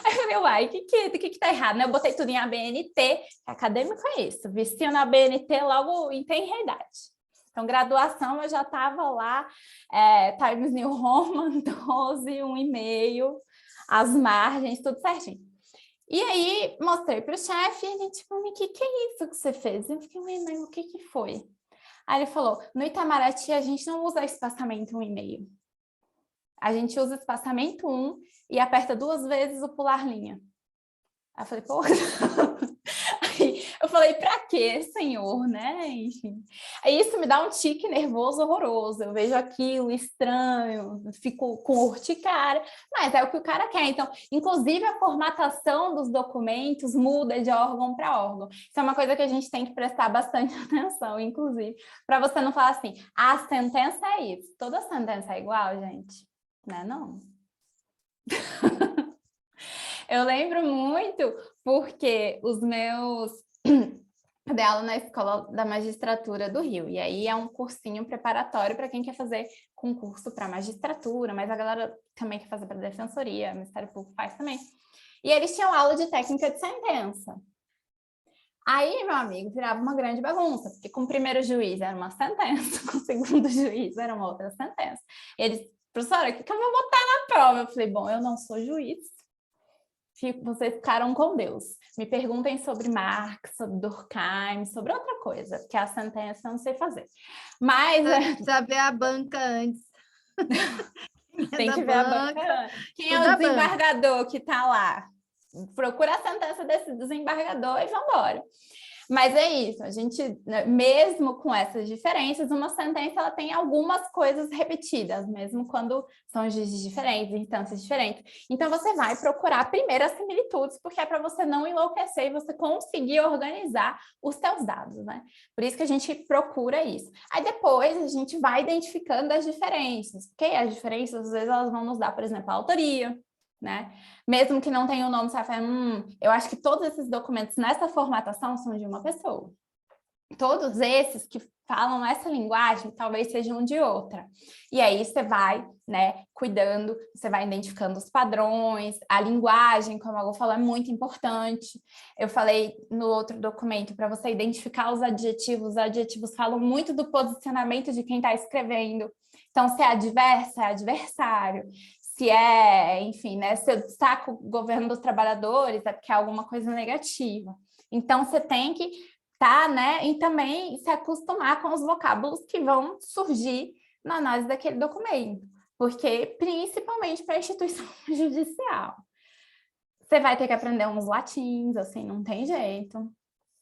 Aí eu falei, uai, o que tá errado? Né? Eu botei tudo em ABNT. Acadêmico é isso. Vestia na ABNT logo em tenra idade. Então, graduação, eu já estava lá, Times New Roman, 12, 1,5, as margens, tudo certinho. E aí, mostrei para o chefe, e ele, tipo, o que é isso que você fez? Eu fiquei, mas o que foi? Aí ele falou, no Itamaraty, a gente não usa espaçamento 1,5. A gente usa espaçamento 1 e aperta 2 vezes o pular linha. Aí eu falei, pô... Aí eu falei, pra quê, senhor, né? Enfim. Aí isso me dá um tique nervoso horroroso. Eu vejo aquilo estranho, fico com urticária, mas é o que o cara quer. Então, inclusive, a formatação dos documentos muda de órgão para órgão. Isso é uma coisa que a gente tem que prestar bastante atenção, inclusive, para você não falar assim, a sentença é isso. Toda sentença é igual, gente? Né? Não. Eu lembro muito porque eu dei aula na Escola da Magistratura do Rio, e aí é um cursinho preparatório para quem quer fazer concurso para magistratura, mas a galera também quer fazer para defensoria, o Ministério Público faz também. E eles tinham aula de técnica de sentença. Aí, meu amigo, virava uma grande bagunça, porque com o primeiro juiz era uma sentença, com o segundo juiz era uma outra sentença. E eles, professora, o que eu vou botar na prova? Eu falei, bom, eu não sou juiz. Vocês ficaram com Deus. Me perguntem sobre Marx, sobre Durkheim, sobre outra coisa, porque a sentença eu não sei fazer. Mas...
Precisa ver a banca antes.
Tem que ver a banca. Quem é o desembargador que está lá? Procura a sentença desse desembargador e vamos embora. Mas é isso, a gente, mesmo com essas diferenças, uma sentença ela tem algumas coisas repetidas, mesmo quando são juízes diferentes, instâncias diferentes. Então, você vai procurar primeiro as similitudes, porque é para você não enlouquecer e você conseguir organizar os seus dados, né? Por isso que a gente procura isso. Aí, depois, a gente vai identificando as diferenças, porque as diferenças, às vezes, elas vão nos dar, por exemplo, a autoria, né? Mesmo que não tenha o nome, você vai falar, eu acho que todos esses documentos nessa formatação são de uma pessoa. Todos esses que falam essa linguagem talvez sejam de outra. E aí você vai, né, cuidando, você vai identificando os padrões, a linguagem, como a Gô falou, é muito importante. Eu falei no outro documento para você identificar os adjetivos falam muito do posicionamento de quem está escrevendo. Então, se é adversa, é adversário. Se é, enfim, né, se eu destaco o governo dos trabalhadores, é porque é alguma coisa negativa. Então, você tem que estar, né, e também se acostumar com os vocábulos que vão surgir na análise daquele documento, porque, principalmente para a instituição judicial. Você vai ter que aprender uns latins, assim, não tem jeito,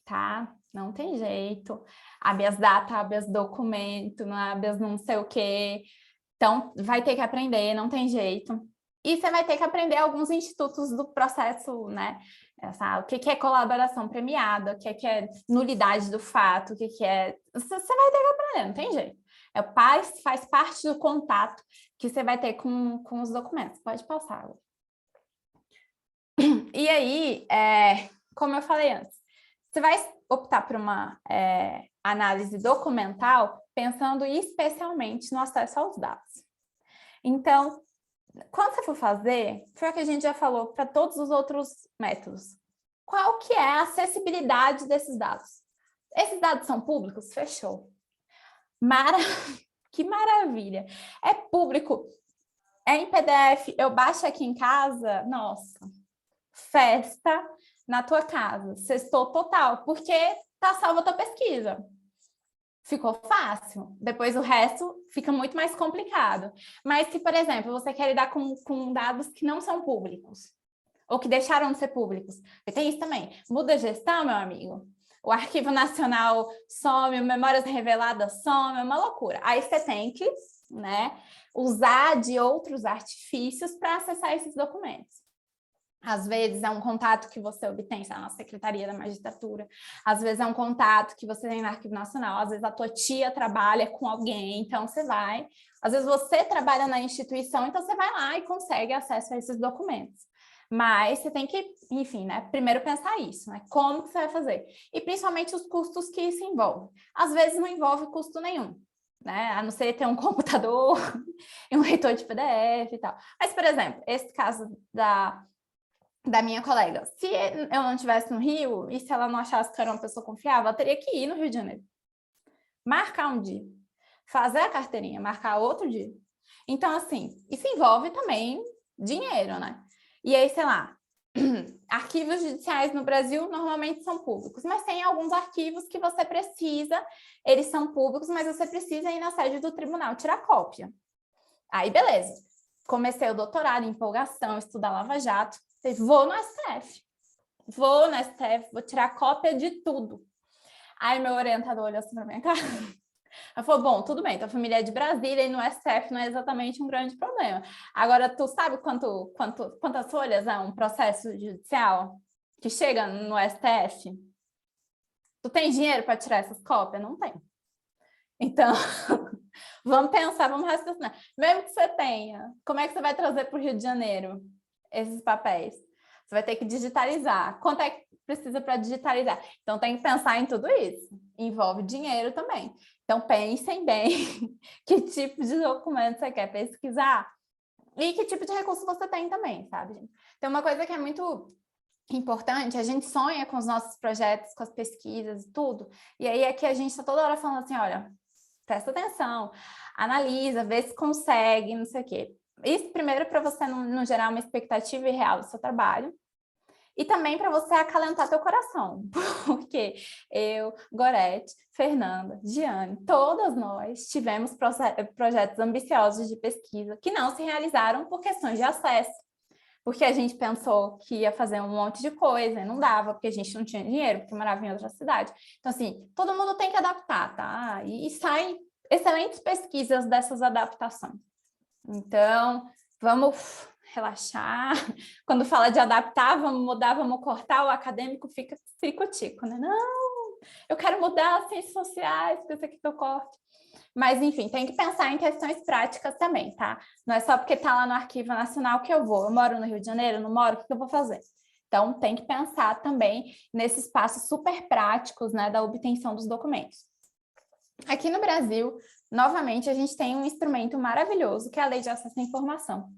tá? Não tem jeito. Habeas data, habeas documento, habeas não sei o quê. Então, vai ter que aprender, não tem jeito. E você vai ter que aprender alguns institutos do processo, né? O que é colaboração premiada, o que é nulidade do fato, o que é... Você vai ter que aprender, não tem jeito. Faz parte do contato que você vai ter com os documentos. Pode passar. E aí, como eu falei antes, você vai optar por uma análise documental pensando especialmente no acesso aos dados. Então, quando você for fazer, foi o que a gente já falou para todos os outros métodos. Qual que é a acessibilidade desses dados? Esses dados são públicos? Fechou. Que maravilha. É público, é em PDF, eu baixo aqui em casa, nossa, festa na tua casa, sextou total, porque tá salva a tua pesquisa. Ficou fácil. Depois o resto fica muito mais complicado. Mas se, por exemplo, você quer lidar com dados que não são públicos, ou que deixaram de ser públicos, porque tem isso também. Muda a gestão, meu amigo. O Arquivo Nacional some, memórias reveladas some, é uma loucura. Aí você tem que, né, usar de outros artifícios para acessar esses documentos. Às vezes é um contato que você obtém na Secretaria da Magistratura, às vezes é um contato que você tem no Arquivo Nacional, às vezes a tua tia trabalha com alguém, então você vai. Às vezes você trabalha na instituição, então você vai lá e consegue acesso a esses documentos. Mas você tem que, enfim, né, primeiro pensar isso, né? Como que você vai fazer? E principalmente os custos que isso envolve. Às vezes não envolve custo nenhum, né? A não ser ter um computador e um leitor de PDF e tal. Mas, por exemplo, esse caso da minha colega, se eu não estivesse no Rio e se ela não achasse que eu era uma pessoa confiável, ela teria que ir no Rio de Janeiro. Marcar um dia. Fazer a carteirinha, marcar outro dia. Então, assim, isso envolve também dinheiro, né? E aí, sei lá, arquivos judiciais no Brasil normalmente são públicos, mas tem alguns arquivos que você precisa, eles são públicos, mas você precisa ir na sede do tribunal tirar cópia. Aí, beleza. Comecei o doutorado, empolgação, estudar Lava Jato, vou no STF, vou tirar cópia de tudo. Aí meu orientador olhou assim pra minha cara. Ela falou, bom, tudo bem, tua família é de Brasília e no STF não é exatamente um grande problema. Agora, tu sabe quantas folhas é um processo judicial que chega no STF? Tu tem dinheiro para tirar essas cópias? Não tem. Então, vamos pensar, vamos raciocinar. Mesmo que você tenha, como é que você vai trazer para o Rio de Janeiro esses papéis? Você vai ter que digitalizar. Quanto é que precisa para digitalizar? Então, tem que pensar em tudo isso. Envolve dinheiro também. Então, pensem bem que tipo de documento você quer pesquisar e que tipo de recurso você tem também, sabe, gente? Tem uma coisa que é muito importante, a gente sonha com os nossos projetos, com as pesquisas e tudo, e aí é que a gente está toda hora falando assim, olha, presta atenção, analisa, vê se consegue, não sei o quê. Isso primeiro para você não gerar uma expectativa irreal do seu trabalho, e também para você acalentar teu coração, porque eu, Gorete, Fernanda, Giane, todas nós tivemos projetos ambiciosos de pesquisa que não se realizaram por questões de acesso, porque a gente pensou que ia fazer um monte de coisa e não dava, porque a gente não tinha dinheiro, porque morava em outra cidade. Então, assim, todo mundo tem que adaptar, tá? E saem excelentes pesquisas dessas adaptações. Então, vamos relaxar. Quando fala de adaptar, vamos mudar, vamos cortar, o acadêmico fica circo-tico, né? Não, eu quero mudar as ciências sociais, porque isso aqui que eu corto. Mas, enfim, tem que pensar em questões práticas também, tá? Não é só porque está lá no Arquivo Nacional que eu vou. Eu moro no Rio de Janeiro, não moro, o que eu vou fazer? Então, tem que pensar também nesses passos super práticos, né, da obtenção dos documentos. Aqui no Brasil, novamente, a gente tem um instrumento maravilhoso, que é a Lei de Acesso à Informação,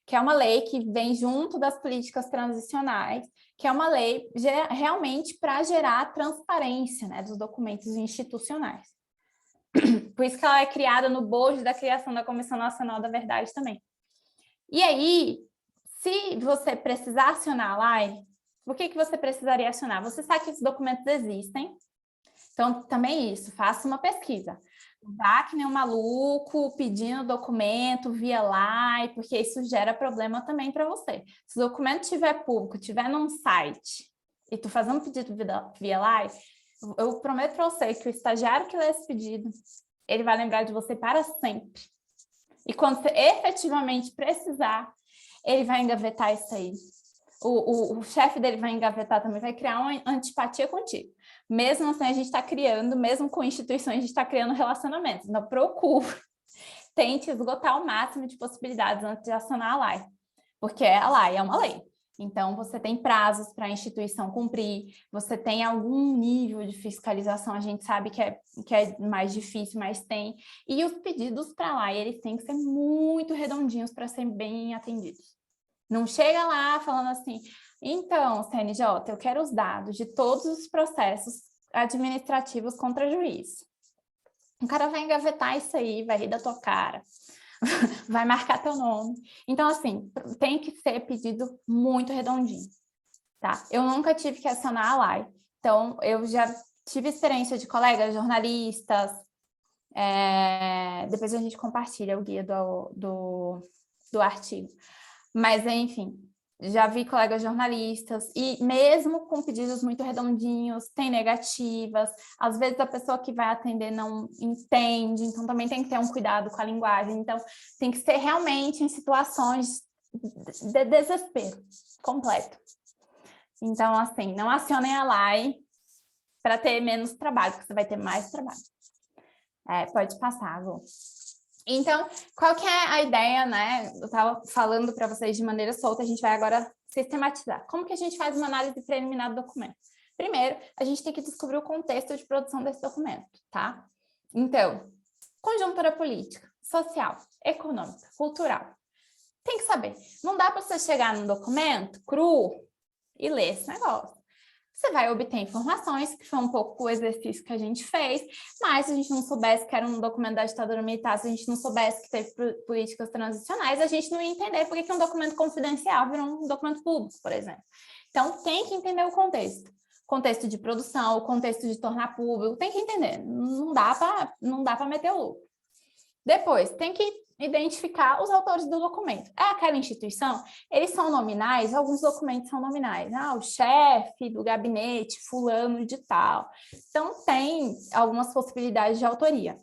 que é uma lei que vem junto das políticas transicionais, que é uma lei realmente para gerar transparência, né, dos documentos institucionais. Por isso que ela é criada no bojo da criação da Comissão Nacional da Verdade também. E aí, se você precisar acionar a lei, por que você precisaria acionar? Você sabe que esses documentos existem, então também isso, faça uma pesquisa. Vá que nem um maluco pedindo documento via live, porque isso gera problema também para você. Se o documento estiver público, estiver num site, e tu fazer um pedido via live, eu prometo para você que o estagiário que lê esse pedido, ele vai lembrar de você para sempre. E quando você efetivamente precisar, ele vai engavetar isso aí. O chefe dele vai engavetar também, vai criar uma antipatia contigo. Mesmo assim, a gente está criando, mesmo com instituições, a gente está criando relacionamentos. Então, procure, tente esgotar o máximo de possibilidades antes de acionar a lei. Porque a lei é uma lei. Então, você tem prazos para a instituição cumprir, você tem algum nível de fiscalização, a gente sabe que é mais difícil, mas tem. E os pedidos para lá, eles têm que ser muito redondinhos para serem bem atendidos. Não chega lá falando assim, então, CNJ, eu quero os dados de todos os processos administrativos contra juiz. O cara vai engavetar isso aí, vai rir da tua cara, vai marcar teu nome. Então, assim, tem que ser pedido muito redondinho, tá? Eu nunca tive que acionar a LAI, então eu já tive experiência de colegas jornalistas, depois a gente compartilha o guia do artigo. Mas, enfim, já vi colegas jornalistas e mesmo com pedidos muito redondinhos, tem negativas, às vezes a pessoa que vai atender não entende, então também tem que ter um cuidado com a linguagem. Então, tem que ser realmente em situações de desespero completo. Então, assim, não acionem a LAI para ter menos trabalho, porque você vai ter mais trabalho. Pode passar, Lu. Então, qual que é a ideia, né? Eu estava falando para vocês de maneira solta, a gente vai agora sistematizar. Como que a gente faz uma análise preliminar do documento? Primeiro, a gente tem que descobrir o contexto de produção desse documento, tá? Então, conjuntura política, social, econômica, cultural. Tem que saber. Não dá para você chegar num documento cru e ler esse negócio. Você vai obter informações, que foi um pouco o exercício que a gente fez, mas se a gente não soubesse que era um documento da ditadura militar, se a gente não soubesse que teve políticas transicionais, a gente não ia entender por que um documento confidencial virou um documento público, por exemplo. Então, tem que entender o contexto. Contexto de produção, o contexto de tornar público, tem que entender. Não dá para meter o louco. Depois, tem que identificar os autores do documento. É aquela instituição? Eles são nominais? Alguns documentos são nominais. O chefe do gabinete, fulano de tal. Então, tem algumas possibilidades de autoria.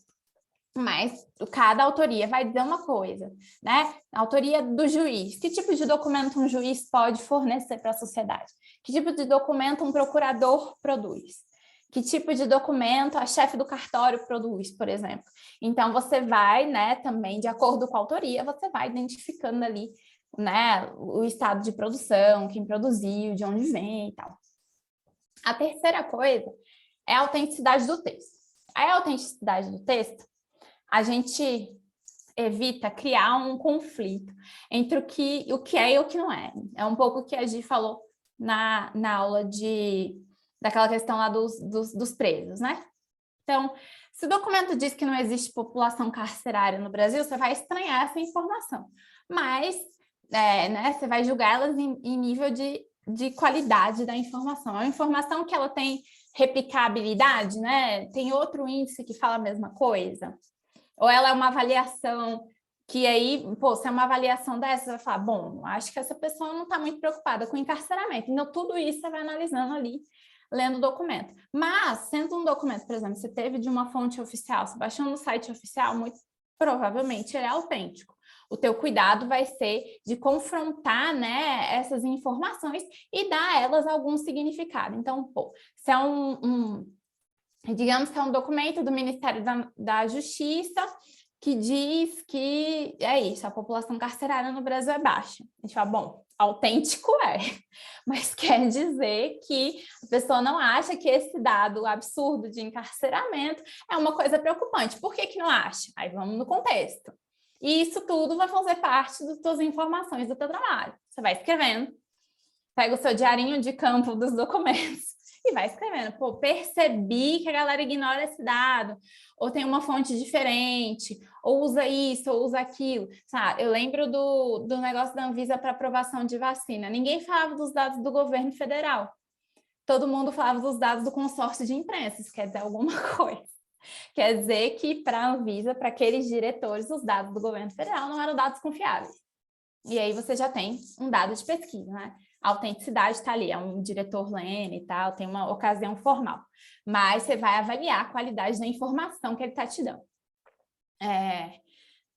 Mas cada autoria vai dizer uma coisa, né? A autoria do juiz. Que tipo de documento um juiz pode fornecer para a sociedade? Que tipo de documento um procurador produz? Que tipo de documento a chefe do cartório produz, por exemplo. Então, você vai, né, também, de acordo com a autoria, você vai identificando ali, né, o estado de produção, quem produziu, de onde vem e tal. A terceira coisa é a autenticidade do texto. A autenticidade do texto, a gente evita criar um conflito entre o que é e o que não é. É um pouco o que a Gi falou na aula daquela questão lá dos presos, né? Então, se o documento diz que não existe população carcerária no Brasil, você vai estranhar essa informação. Mas, né, você vai julgá-las em nível de qualidade da informação. É uma informação que ela tem replicabilidade, né? Tem outro índice que fala a mesma coisa? Ou ela é uma avaliação que aí, se é uma avaliação dessa, você vai falar, bom, acho que essa pessoa não está muito preocupada com encarceramento. Então, tudo isso você vai analisando ali, lendo o documento. Mas, sendo um documento, por exemplo, você teve de uma fonte oficial, você baixou no site oficial, muito provavelmente ele é autêntico. O teu cuidado vai ser de confrontar, né, essas informações e dar a elas algum significado. Então, se é digamos que é um documento do Ministério da Justiça que diz que é isso, a população carcerária no Brasil é baixa. A gente fala, bom, autêntico mas quer dizer que a pessoa não acha que esse dado absurdo de encarceramento é uma coisa preocupante. Por que não acha? Aí vamos no contexto. E isso tudo vai fazer parte das tuas informações do teu trabalho. Você vai escrevendo, pega o seu diarinho de campo dos documentos e vai escrevendo. Percebi que a galera ignora esse dado, ou tem uma fonte diferente, ou usa isso, ou usa aquilo. Sabe? Eu lembro do negócio da Anvisa para aprovação de vacina. Ninguém falava dos dados do governo federal. Todo mundo falava dos dados do consórcio de imprensa. Isso quer dizer alguma coisa. Quer dizer que para a Anvisa, para aqueles diretores, os dados do governo federal não eram dados confiáveis. E aí você já tem um dado de pesquisa, né? A autenticidade está ali, é um diretor lene e tal, tem uma ocasião formal. Mas você vai avaliar a qualidade da informação que ele está te dando.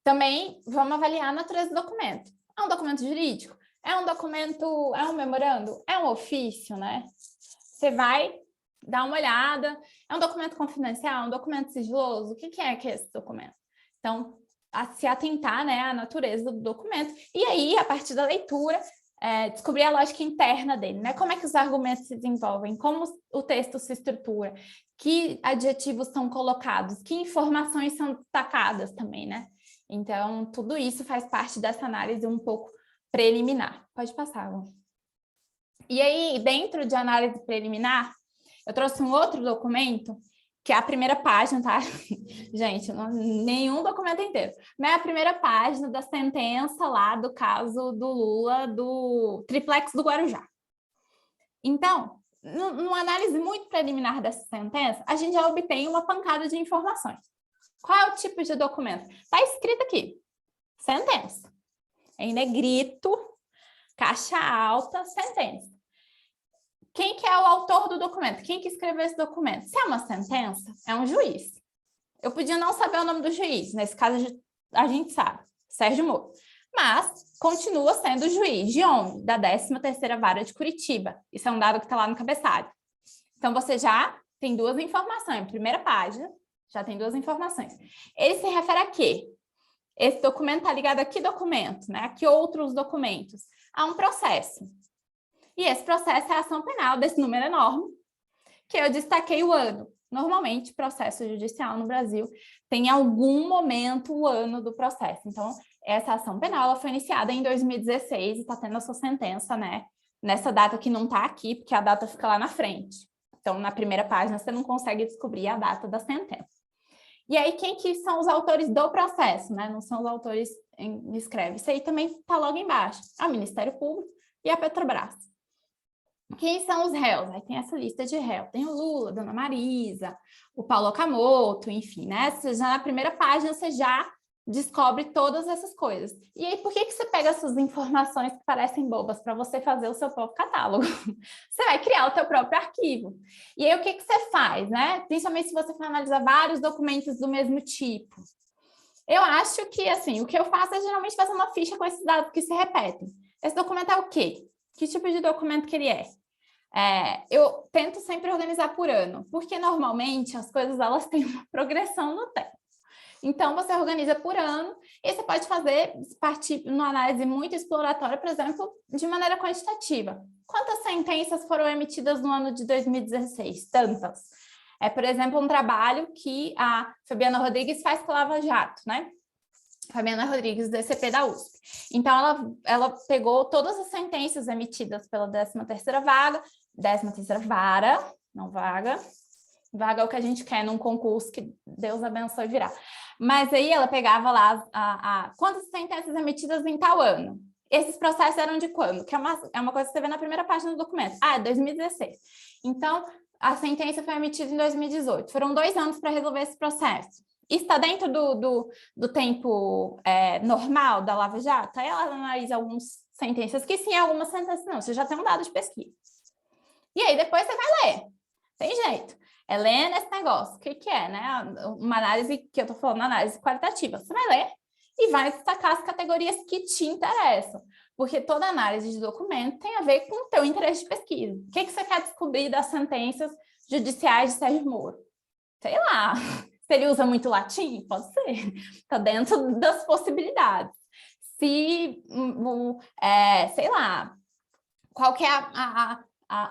Também vamos avaliar a natureza do documento. É um documento jurídico? É um documento, é um memorando? É um ofício, né? Você vai dar uma olhada. É um documento confidencial? Um documento sigiloso? O que é esse documento? Então, se atentar, né, à natureza do documento. E aí, a partir da leitura, descobrir a lógica interna dele, né? Como é que os argumentos se desenvolvem, como o texto se estrutura, que adjetivos são colocados, que informações são destacadas também, né? Então, tudo isso faz parte dessa análise um pouco preliminar. Pode passar, Lu. E aí, dentro de análise preliminar, Eu trouxe um outro documento, que é a primeira página, tá? Gente, nenhum documento inteiro. Mas é a primeira página da sentença lá do caso do Lula, do triplex do Guarujá. Então, numa análise muito preliminar dessa sentença, a gente já obtém uma pancada de informações. Qual é o tipo de documento? Está escrito aqui, sentença. Em negrito, caixa alta, sentença. Quem que é o autor do documento? Quem que escreveu esse documento? Se é uma sentença, é um juiz. Eu podia não saber o nome do juiz, nesse caso a gente sabe, Sérgio Moro. Mas continua sendo juiz de onde? Da 13ª Vara de Curitiba. Isso é um dado que está lá no cabeçalho. Então, você já tem duas informações. Primeira página, já tem duas informações. Ele se refere a quê? Esse documento está ligado a que documento? Né? A que outros documentos? A um processo. E esse processo é a ação penal desse número enorme, que eu destaquei o ano. Normalmente, processo judicial no Brasil tem em algum momento o ano do processo. Então, essa ação penal ela foi iniciada em 2016 e está tendo a sua sentença, né? Nessa data que não está aqui, porque a data fica lá na frente. Então, na primeira página, você não consegue descobrir a data da sentença. E aí, quem que são os autores do processo, né? Não são os autores em escreve. Isso aí também está logo embaixo. É o Ministério Público e a Petrobras. Quem são os réus? Aí tem essa lista de réus. Tem o Lula, Dona Marisa, o Paulo Okamoto, enfim, né? Você já na primeira página você já descobre todas essas coisas. E aí, por que você pega essas informações que parecem bobas para você fazer o seu próprio catálogo? Você vai criar o teu próprio arquivo. E aí, o que você faz, né? Principalmente se você for analisar vários documentos do mesmo tipo. Eu acho que, assim, o que eu faço é geralmente fazer uma ficha com esses dados que se repetem. Esse documento é o quê? Que tipo de documento que ele é? Eu tento sempre organizar por ano, porque normalmente as coisas elas têm uma progressão no tempo. Então, você organiza por ano e você pode partir numa análise muito exploratória, por exemplo, de maneira quantitativa. Quantas sentenças foram emitidas no ano de 2016? Tantas. Por exemplo, um trabalho que a Fabiana Rodrigues faz com a Lava Jato, né? Fabiana Rodrigues, do ECP da USP. Então, ela pegou todas as sentenças emitidas pela 13ª Vara, não vaga. Vaga é o que a gente quer num concurso, que Deus abençoe e virá. Mas aí ela pegava lá quantas sentenças emitidas em tal ano. Esses processos eram de quando? Que é uma coisa que você vê na primeira página do documento. 2016. Então, a sentença foi emitida em 2018. Foram 2 anos para resolver esse processo. Está dentro do tempo normal da Lava Jato? Aí ela analisa algumas sentenças que sim, algumas sentenças não. Você já tem um dado de pesquisa. E aí depois você vai ler. Tem jeito. Lendo esse negócio. O que é, né? Uma análise que eu estou falando, análise qualitativa. Você vai ler e vai destacar as categorias que te interessam. Porque toda análise de documento tem a ver com o teu interesse de pesquisa. O que você quer descobrir das sentenças judiciais de Sérgio Moro? Sei lá. Se ele usa muito latim? Pode ser. Está dentro das possibilidades. Se, sei lá, qual que é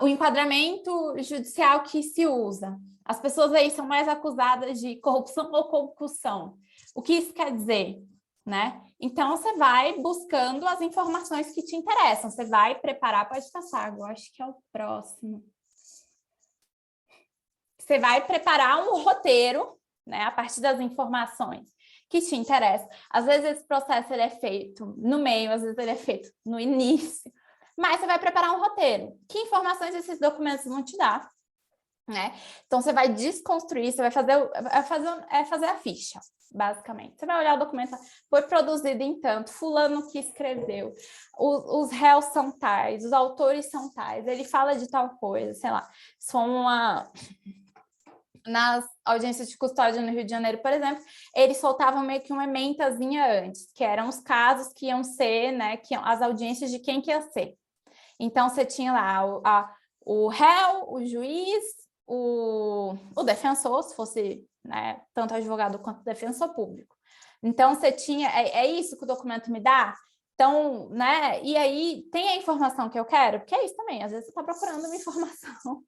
o enquadramento judicial que se usa? As pessoas aí são mais acusadas de corrupção ou concussão. O que isso quer dizer? Né? Então, você vai buscando as informações que te interessam. Você vai preparar, pode passar, eu acho que é o próximo. Você vai preparar um roteiro, né, a partir das informações que te interessam. Às vezes esse processo ele é feito no meio, às vezes ele é feito no início, mas você vai preparar um roteiro. Que informações esses documentos vão te dar? Né? Então, você vai desconstruir, você vai fazer a ficha, basicamente. Você vai olhar o documento, foi produzido em tanto, fulano que escreveu, os réus são tais, os autores são tais, ele fala de tal coisa, sei lá. Nas audiências de custódia no Rio de Janeiro, por exemplo, eles soltavam meio que uma ementazinha antes, que eram os casos que iam ser, né, as audiências de quem que ia ser. Então, você tinha lá o réu, o juiz, o defensor, se fosse, né, tanto advogado quanto defensor público. Então, você tinha... É isso que o documento me dá? Então, né, e aí tem a informação que eu quero? Porque é isso também, às vezes você está procurando uma informação...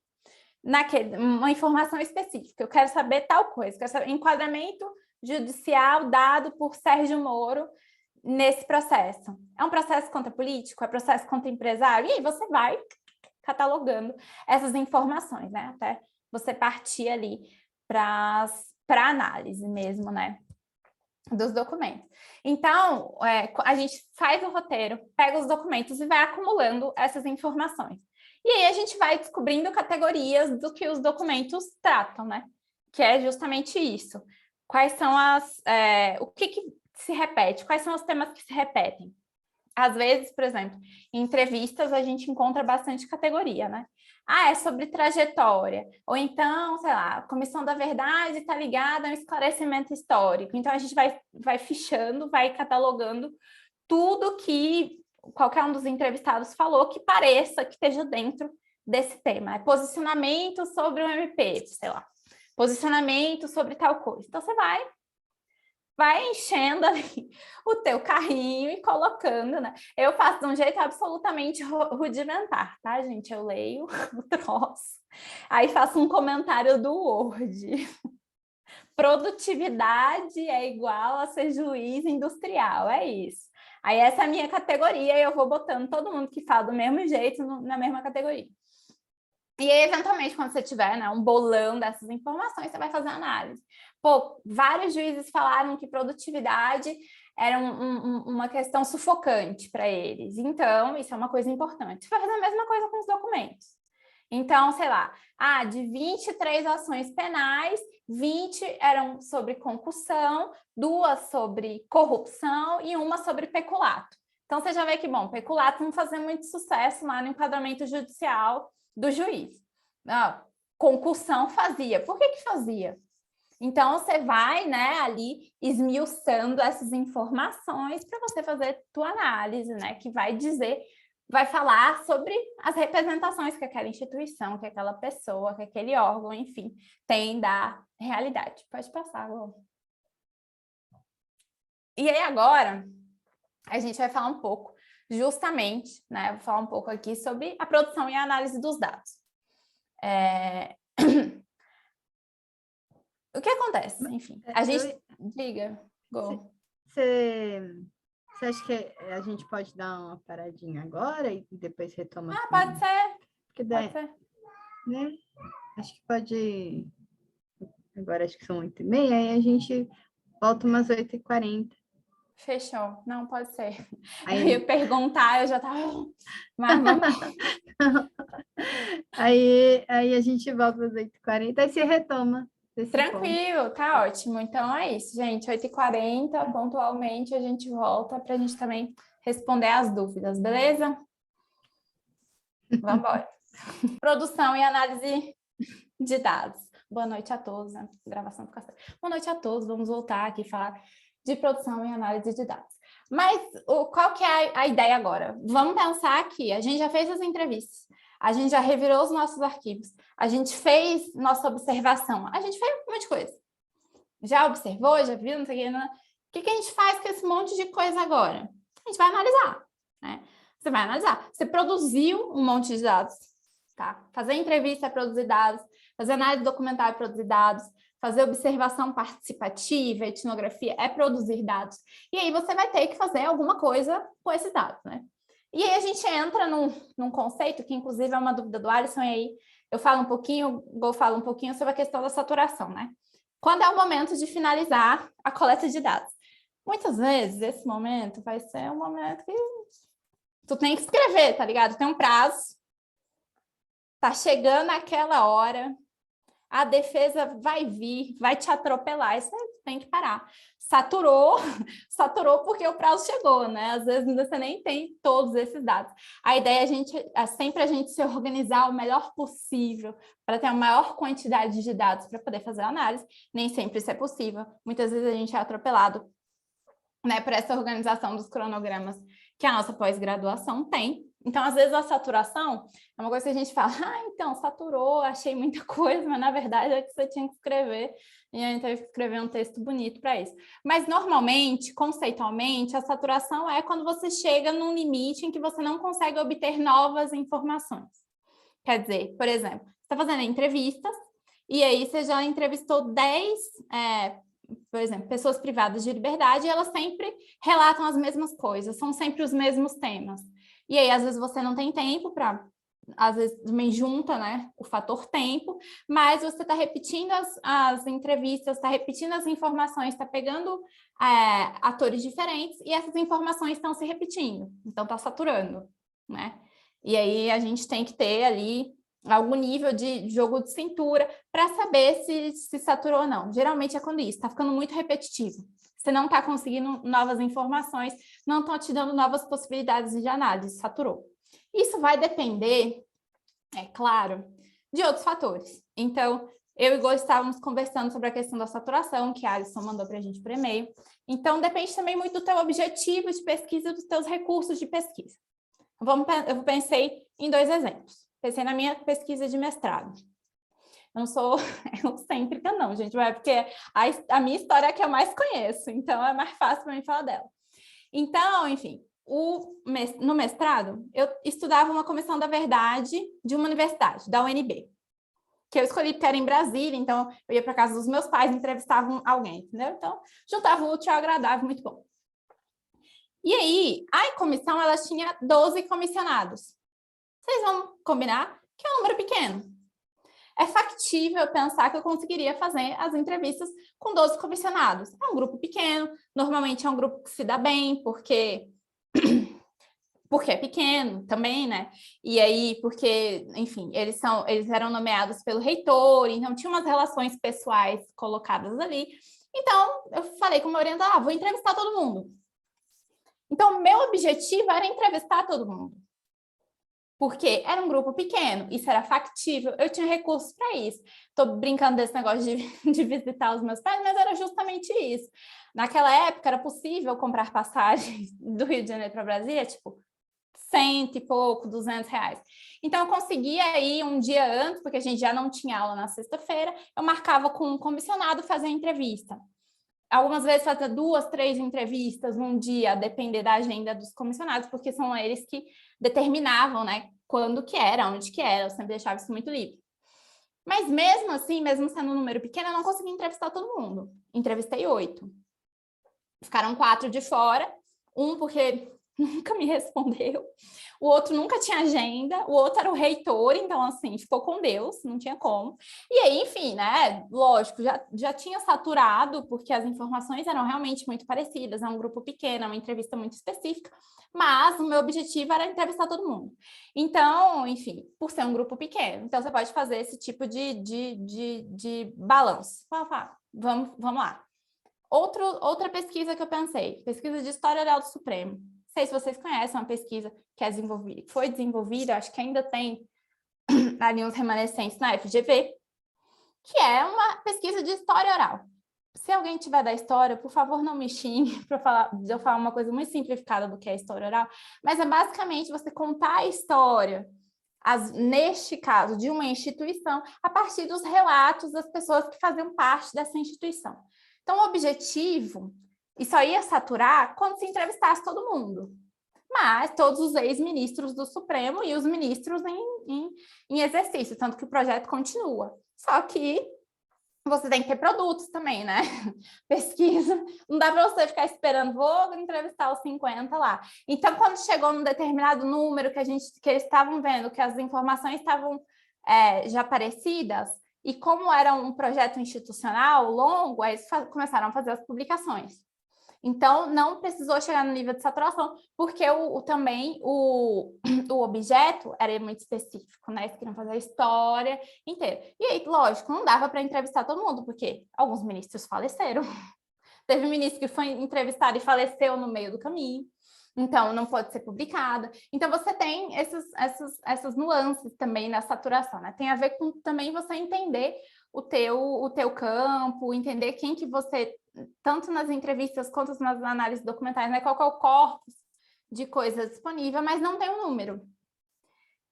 uma informação específica, eu quero saber tal coisa, quero saber enquadramento judicial dado por Sérgio Moro nesse processo. É um processo contra político? É processo contra empresário? E aí você vai catalogando essas informações, né? Até você partir ali para análise mesmo, né? Dos documentos. Então, a gente faz o roteiro, pega os documentos e vai acumulando essas informações. E aí a gente vai descobrindo categorias do que os documentos tratam, né? Que é justamente isso. Quais são o que se repete? Quais são os temas que se repetem? Às vezes, por exemplo, em entrevistas a gente encontra bastante categoria, né? É sobre trajetória. Ou então, sei lá, a Comissão da Verdade está ligada a um esclarecimento histórico. Então, a gente vai fichando, vai catalogando tudo que qualquer um dos entrevistados falou que pareça que esteja dentro desse tema. Posicionamento sobre o MP, sei lá. Posicionamento sobre tal coisa. Então, você vai enchendo ali o teu carrinho e colocando, né? Eu faço de um jeito absolutamente rudimentar, tá, gente? Eu leio o troço, aí faço um comentário do Word. Produtividade é igual a ser juiz industrial, é isso. Aí essa é a minha categoria e eu vou botando todo mundo que fala do mesmo jeito na mesma categoria. E aí, eventualmente, quando você tiver, né, um bolão dessas informações, você vai fazer análise. Pô, vários juízes falaram que produtividade era uma questão sufocante para eles. Então, isso é uma coisa importante. Você vai fazer a mesma coisa com os documentos. Então, sei lá, de 23 ações penais, 20 eram sobre concussão, 2 sobre corrupção e 1 sobre peculato. Então, você já vê que, bom, peculato não fazia muito sucesso lá no enquadramento judicial do juiz. Concussão fazia. Por que fazia? Então, você vai, né, ali esmiuçando essas informações para você fazer tua análise, né, que vai falar sobre as representações que aquela instituição, que aquela pessoa, que aquele órgão, enfim, tem da realidade. Pode passar, Gô. E aí, agora, a gente vai falar um pouco, justamente, né, vou falar um pouco aqui sobre a produção e a análise dos dados. O que acontece? Enfim, a gente... Diga, Gô.
Você acha que a gente pode dar uma paradinha agora e depois retoma?
Pode ser.
Porque daí, pode ser. Né? Acho que pode... Agora acho que são 8h30, aí a gente volta umas 8h40.
Fechou. Não, pode ser. Aí... Eu ia perguntar, eu já estava... Mas vamos...
aí a gente volta às 8h40, aí você retoma.
Tranquilo, ponto. Tá ótimo. Então é isso, gente. 8h40, pontualmente, a gente volta para a gente também responder as dúvidas, beleza? Vamos embora. Produção e análise de dados. Boa noite a todos, né? Gravação do café. Boa noite a todos. Vamos voltar aqui e falar de produção e análise de dados. Mas qual que é a ideia agora? Vamos pensar aqui. A gente já fez as entrevistas. A gente já revirou os nossos arquivos, a gente fez nossa observação, a gente fez um monte de coisa. Já observou, já viu, não sei o que, não. O que a gente faz com esse monte de coisa agora? A gente vai analisar, né? Você vai analisar. Você produziu um monte de dados, tá? Fazer entrevista é produzir dados, fazer análise documental é produzir dados, fazer observação participativa, etnografia é produzir dados. E aí você vai ter que fazer alguma coisa com esses dados, né? E aí a gente entra num conceito que, inclusive, é uma dúvida do Alisson, e aí eu falo um pouquinho, o Gô fala um pouquinho sobre a questão da saturação, né? Quando é o momento de finalizar a coleta de dados? Muitas vezes, esse momento vai ser um momento que tu tem que escrever, tá ligado? Tem um prazo, tá chegando aquela hora, a defesa vai vir, vai te atropelar, isso aí tem que parar. Saturou porque o prazo chegou, né? Às vezes você nem tem todos esses dados. A ideia é sempre a gente se organizar o melhor possível para ter a maior quantidade de dados para poder fazer a análise. Nem sempre isso é possível. Muitas vezes a gente é atropelado, né, por essa organização dos cronogramas que a nossa pós-graduação tem. Então, às vezes, a saturação é uma coisa que a gente fala, então, saturou, achei muita coisa, mas, na verdade, é que você tinha que escrever, e a gente teve que escrever um texto bonito para isso. Mas, normalmente, conceitualmente, a saturação é quando você chega num limite em que você não consegue obter novas informações. Quer dizer, por exemplo, você está fazendo entrevistas, e aí você já entrevistou 10... por exemplo, pessoas privadas de liberdade, elas sempre relatam as mesmas coisas, são sempre os mesmos temas. E aí, às vezes, você não tem tempo para às vezes também junta, né, o fator tempo, mas você está repetindo as entrevistas, está repetindo as informações, está pegando atores diferentes e essas informações estão se repetindo, então está saturando, né? E aí a gente tem que ter ali algum nível de jogo de cintura para saber se saturou ou não. Geralmente é quando isso está ficando muito repetitivo. Você não está conseguindo novas informações, não estão te dando novas possibilidades de análise, saturou. Isso vai depender, é claro, de outros fatores. Então, eu e o Gol estávamos conversando sobre a questão da saturação, que a Alisson mandou para a gente por e-mail. Então, depende também muito do teu objetivo de pesquisa, dos teus recursos de pesquisa. Eu pensei em 2 exemplos. Pensei na minha pesquisa de mestrado. Não sou excêntrica, não, gente, mas é porque a minha história é a que eu mais conheço, então é mais fácil para mim falar dela. Então, enfim, no mestrado, eu estudava uma comissão da verdade de uma universidade, da UNB, que eu escolhi porque era em Brasília, então eu ia para casa dos meus pais, entrevistavam alguém, entendeu? Então, juntava o útil ao agradável, muito bom. E aí, a comissão, ela tinha 12 comissionados. Vocês vão combinar que é um número pequeno. É factível pensar que eu conseguiria fazer as entrevistas com 12 comissionados. É um grupo pequeno, normalmente é um grupo que se dá bem, porque é pequeno também, né? E aí, porque, enfim, eles eram nomeados pelo reitor, então tinha umas relações pessoais colocadas ali. Então, eu falei com o meu orientador, vou entrevistar todo mundo. Então, meu objetivo era entrevistar todo mundo. Porque era um grupo pequeno, isso era factível, eu tinha recursos para isso. Estou brincando desse negócio de visitar os meus pais, mas era justamente isso. Naquela época, era possível comprar passagens do Rio de Janeiro para Brasília, tipo, 100 e pouco, R$200. Então, eu conseguia ir um dia antes, porque a gente já não tinha aula na sexta-feira, eu marcava com um comissionado fazer a entrevista. Algumas vezes fazia 2, 3 entrevistas num dia, a depender da agenda dos comissionados, porque são eles que determinavam, né, quando que era, onde que era, eu sempre deixava isso muito livre. Mas mesmo assim, mesmo sendo um número pequeno, eu não consegui entrevistar todo mundo. Entrevistei 8. Ficaram 4 de fora, um porque nunca me respondeu, o outro nunca tinha agenda, o outro era o reitor, então, assim, ficou com Deus, não tinha como. E aí, enfim, né, lógico, já tinha saturado, porque as informações eram realmente muito parecidas, é um grupo pequeno, é uma entrevista muito específica, mas o meu objetivo era entrevistar todo mundo. Então, enfim, por ser um grupo pequeno, então você pode fazer esse tipo de balanço. Vamos lá. Outra pesquisa que eu pensei, pesquisa de História Oral do Supremo. Não sei se vocês conhecem uma pesquisa que foi desenvolvida, acho que ainda tem ali uns remanescentes na FGV, que é uma pesquisa de história oral. Se alguém tiver da história, por favor, não me xingue para eu falar uma coisa muito simplificada do que é história oral, mas é basicamente você contar a história, neste caso, de uma instituição, a partir dos relatos das pessoas que faziam parte dessa instituição. Então, o objetivo, isso aí ia saturar quando se entrevistasse todo mundo. Mas todos os ex-ministros do Supremo e os ministros em exercício, tanto que o projeto continua. Só que você tem que ter produtos também, né? Pesquisa. Não dá para você ficar esperando, vou entrevistar os 50 lá. Então, quando chegou num determinado número que eles estavam vendo que as informações estavam já parecidas, e como era um projeto institucional longo, aí eles começaram a fazer as publicações. Então, não precisou chegar no nível de saturação, porque também o objeto era muito específico, né? Eles queriam fazer a história inteira. E aí, lógico, não dava para entrevistar todo mundo, porque alguns ministros faleceram. Teve um ministro que foi entrevistado e faleceu no meio do caminho. Então, não pode ser publicada. Então, você tem essas nuances também na saturação, né? Tem a ver com também você entender o teu campo, entender quem que você, tanto nas entrevistas quanto nas análises documentais, né? Qual que é o corpus de coisas disponível, mas não tem um número.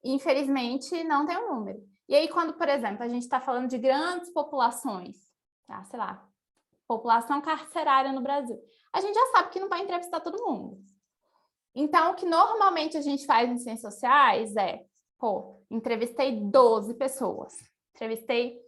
Infelizmente, não tem um número. E aí, quando, por exemplo, a gente está falando de grandes populações, tá? Sei lá, população carcerária no Brasil, a gente já sabe que não vai entrevistar todo mundo. Então, o que normalmente a gente faz em ciências sociais é, entrevistei 12 pessoas, entrevistei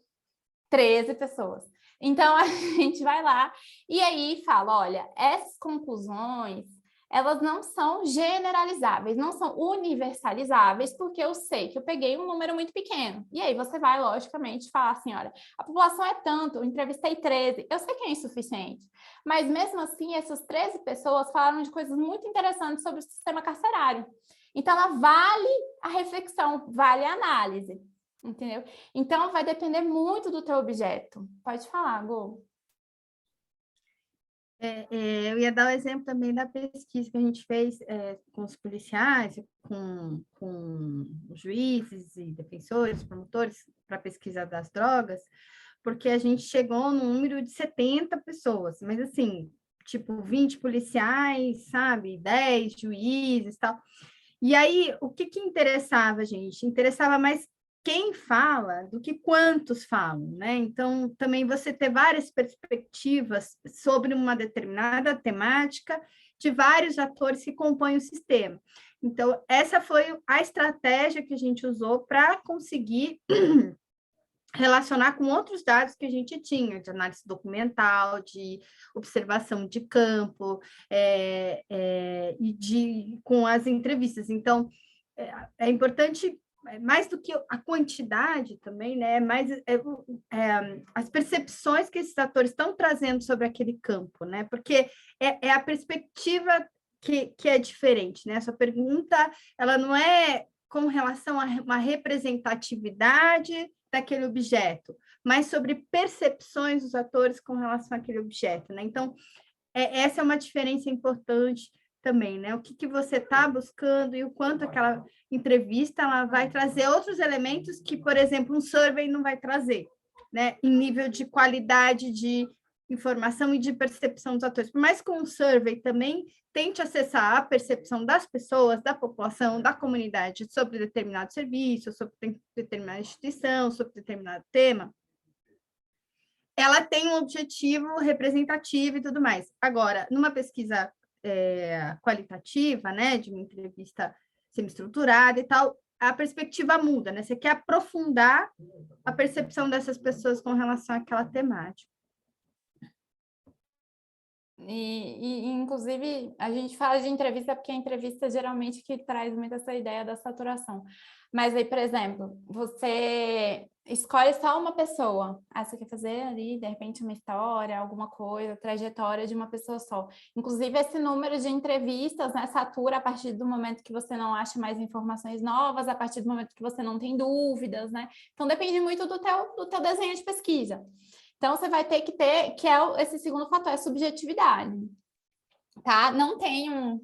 13 pessoas. Então, a gente vai lá e aí fala, olha, essas conclusões, elas não são generalizáveis, não são universalizáveis, porque eu sei que eu peguei um número muito pequeno. E aí você vai, logicamente, falar assim, olha, a população é tanto, eu entrevistei 13, eu sei que é insuficiente. Mas mesmo assim, essas 13 pessoas falaram de coisas muito interessantes sobre o sistema carcerário. Então, ela vale a reflexão, vale a análise, entendeu? Então, vai depender muito do teu objeto. Pode falar, Gô.
Eu ia dar o exemplo também da pesquisa que a gente fez com os policiais, com os juízes e defensores, promotores, para a pesquisa das drogas, porque a gente chegou no número de 70 pessoas, mas assim, tipo 20 policiais, sabe, 10 juízes e tal. E aí, o que interessava a gente? Interessava mais quem fala do que quantos falam, né? Então, também você ter várias perspectivas sobre uma determinada temática de vários atores que compõem o sistema. Então, essa foi a estratégia que a gente usou para conseguir relacionar com outros dados que a gente tinha, de análise documental, de observação de campo, com as entrevistas. Então, é importante, mais do que a quantidade também, né? As percepções que esses atores estão trazendo sobre aquele campo, né? Porque é a perspectiva que é diferente, né? Essa pergunta, ela não é com relação a uma representatividade daquele objeto, mas sobre percepções dos atores com relação àquele objeto, né? Então, essa é uma diferença importante também, né? O que você está buscando e o quanto aquela entrevista ela vai trazer outros elementos que, por exemplo, um survey não vai trazer, né? Em nível de qualidade de informação e de percepção dos atores. Por mais que um survey também tente acessar a percepção das pessoas, da população, da comunidade sobre determinado serviço, sobre determinada instituição, sobre determinado tema, ela tem um objetivo representativo e tudo mais. Agora, numa pesquisa qualitativa, né, de uma entrevista semi-estruturada e tal, a perspectiva muda, né? Você quer aprofundar a percepção dessas pessoas com relação àquela temática.
Inclusive, a gente fala de entrevista porque a entrevista geralmente que traz muito essa ideia da saturação. Mas aí, por exemplo, você escolhe só uma pessoa. Você quer fazer ali, de repente, uma história, alguma coisa, trajetória de uma pessoa só. Inclusive, esse número de entrevistas, né, satura a partir do momento que você não acha mais informações novas, a partir do momento que você não tem dúvidas, né? Então, depende muito do teu desenho de pesquisa. Então, você vai ter que ter, que é esse segundo fator, é subjetividade, tá? Não tem um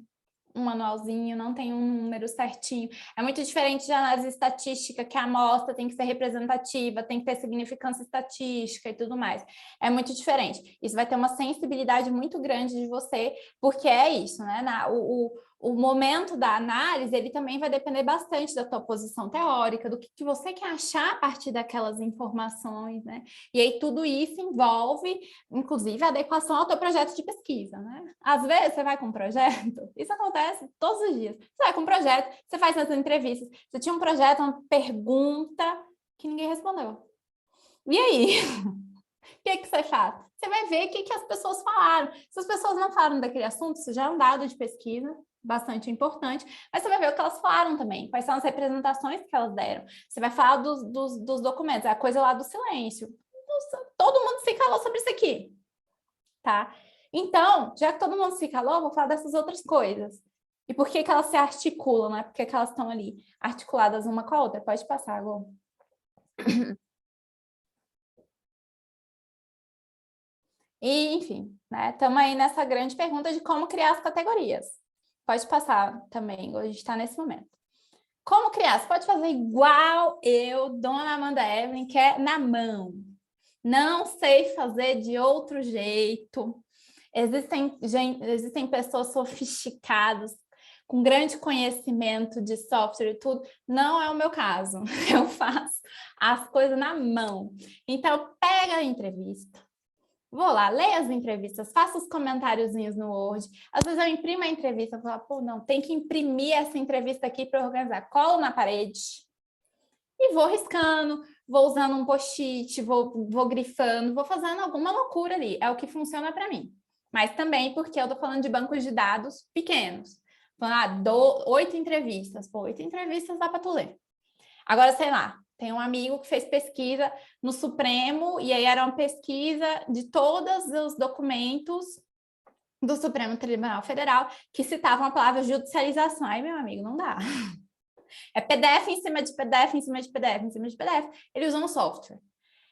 manualzinho, não tem um número certinho. É muito diferente de análise estatística, que a amostra tem que ser representativa, tem que ter significância estatística e tudo mais. É muito diferente. Isso vai ter uma sensibilidade muito grande de você, porque é isso, né? O momento da análise, ele também vai depender bastante da tua posição teórica, do que você quer achar a partir daquelas informações, né? E aí tudo isso envolve, inclusive, a adequação ao teu projeto de pesquisa, né? Às vezes você vai com um projeto, isso acontece todos os dias. Você vai com um projeto, você faz essas entrevistas, você tinha um projeto, uma pergunta que ninguém respondeu. E aí? O que você faz? Você vai ver o que as pessoas falaram. Se as pessoas não falaram daquele assunto, isso já é um dado de pesquisa bastante importante, mas você vai ver o que elas falaram também, quais são as representações que elas deram. Você vai falar dos documentos, é a coisa lá do silêncio. Todo mundo se calou sobre isso aqui, tá? Então, já que todo mundo se calou, vou falar dessas outras coisas. E por que elas se articulam, né? Por que elas estão ali articuladas uma com a outra? Pode passar, Gô. E, enfim, né? Estamos aí nessa grande pergunta de como criar as categorias. Pode passar também, a gente está nesse momento. Como criar? Você pode fazer igual eu, Dona Amanda Evelyn, que é na mão. Não sei fazer de outro jeito. Existem pessoas sofisticadas, com grande conhecimento de software e tudo. Não é o meu caso. Eu faço as coisas na mão. Então, pega a entrevista. Vou lá, leia as entrevistas, faça os comentáriozinhos no Word. Às vezes eu imprimo a entrevista, falo, pô, não, tem que imprimir essa entrevista aqui para organizar. Colo na parede e vou riscando, vou usando um post-it, vou grifando, vou fazendo alguma loucura ali. É o que funciona para mim, mas também porque eu estou falando de bancos de dados pequenos. Falando, 8 entrevistas. Pô, 8 entrevistas dá para tu ler. Agora, sei lá, tem um amigo que fez pesquisa no Supremo, e aí era uma pesquisa de todos os documentos do Supremo Tribunal Federal que citavam a palavra judicialização. Aí, meu amigo, não dá. É PDF em cima de PDF, em cima de PDF, em cima de PDF. Ele usa um software.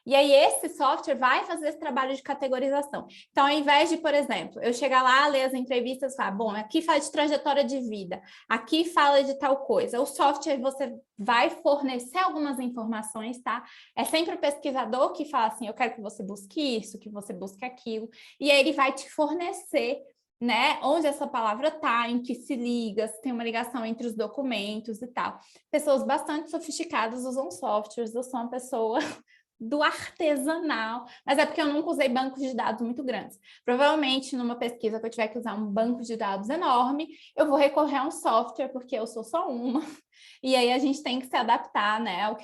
E aí, esse software vai fazer esse trabalho de categorização. Então, ao invés de, por exemplo, eu chegar lá, ler as entrevistas e falar, bom, aqui fala de trajetória de vida, aqui fala de tal coisa. O software, você vai fornecer algumas informações, tá? É sempre o pesquisador que fala assim, eu quero que você busque isso, que você busque aquilo. E aí, ele vai te fornecer, né, onde essa palavra está, em que se liga, se tem uma ligação entre os documentos e tal. Pessoas bastante sofisticadas usam softwares. Eu sou uma pessoa do artesanal, mas é porque eu nunca usei bancos de dados muito grandes. Provavelmente, numa pesquisa que eu tiver que usar um banco de dados enorme, eu vou recorrer a um software, porque eu sou só uma, e aí a gente tem que se adaptar, né, ao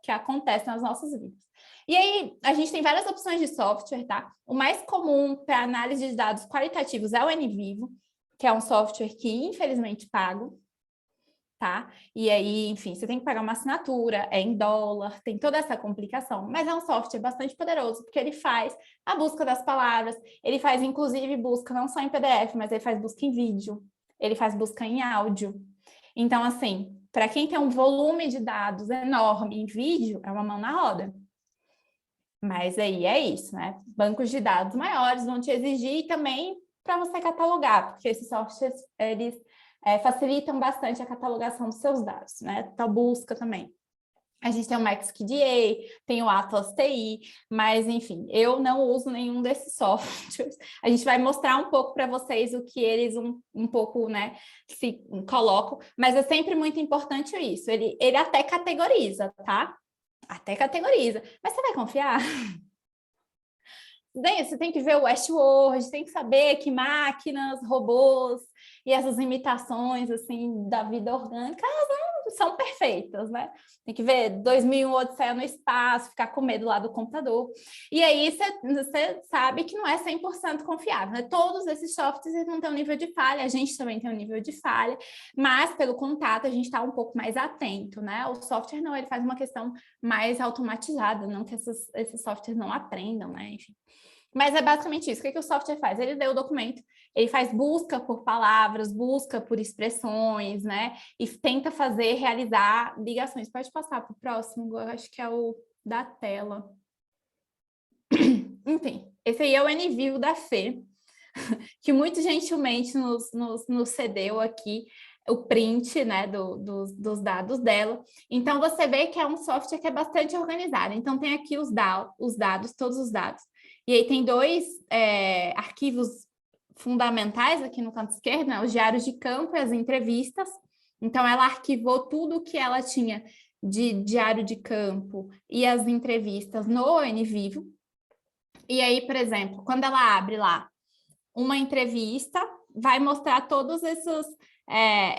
que acontece nas nossas vidas. E aí, a gente tem várias opções de software, tá? O mais comum para análise de dados qualitativos é o NVivo, que é um software que, infelizmente, pago, tá? E aí, enfim, você tem que pagar uma assinatura, é em dólar, tem toda essa complicação, mas é um software bastante poderoso, porque ele faz a busca das palavras, ele faz, inclusive, busca não só em PDF, mas ele faz busca em vídeo, ele faz busca em áudio. Então, assim, para quem tem um volume de dados enorme em vídeo, é uma mão na roda. Mas aí é isso, né? Bancos de dados maiores vão te exigir também para você catalogar, porque esses softwares, eles facilitam bastante a catalogação dos seus dados, né? Então, busca também. A gente tem o MaxQDA, tem o Atlas TI, mas, enfim, eu não uso nenhum desses softwares. A gente vai mostrar um pouco para vocês o que eles um pouco, né, se colocam, mas é sempre muito importante isso. Ele até categoriza, tá? Até categoriza. Mas você vai confiar? Você tem que ver o Westworld, tem que saber que máquinas, robôs e essas imitações assim da vida orgânica, elas não são perfeitas, né? Tem que ver 2001 Odisseia no Espaço, ficar com medo lá do computador. E aí você sabe que não é 100% confiável, né? Todos esses softwares não têm um nível de falha, a gente também tem um nível de falha, mas pelo contato a gente está um pouco mais atento, né? O software não, ele faz uma questão mais automatizada, não que esses softwares não aprendam, né? Enfim. Mas é basicamente isso. O que o software faz? Ele lê o documento, ele faz busca por palavras, busca por expressões, né? E tenta realizar ligações. Pode passar para o próximo, eu acho que é o da tela. Enfim, esse aí é o NVivo da Fê, que muito gentilmente nos cedeu aqui o print, né, dos dados dela. Então, você vê que é um software que é bastante organizado. Então, tem aqui os dados, todos os dados. E aí tem dois arquivos fundamentais aqui no canto esquerdo, né? Os diários de campo e as entrevistas. Então, ela arquivou tudo o que ela tinha de diário de campo e as entrevistas no NVivo. E aí, por exemplo, quando ela abre lá uma entrevista, vai mostrar todos esses...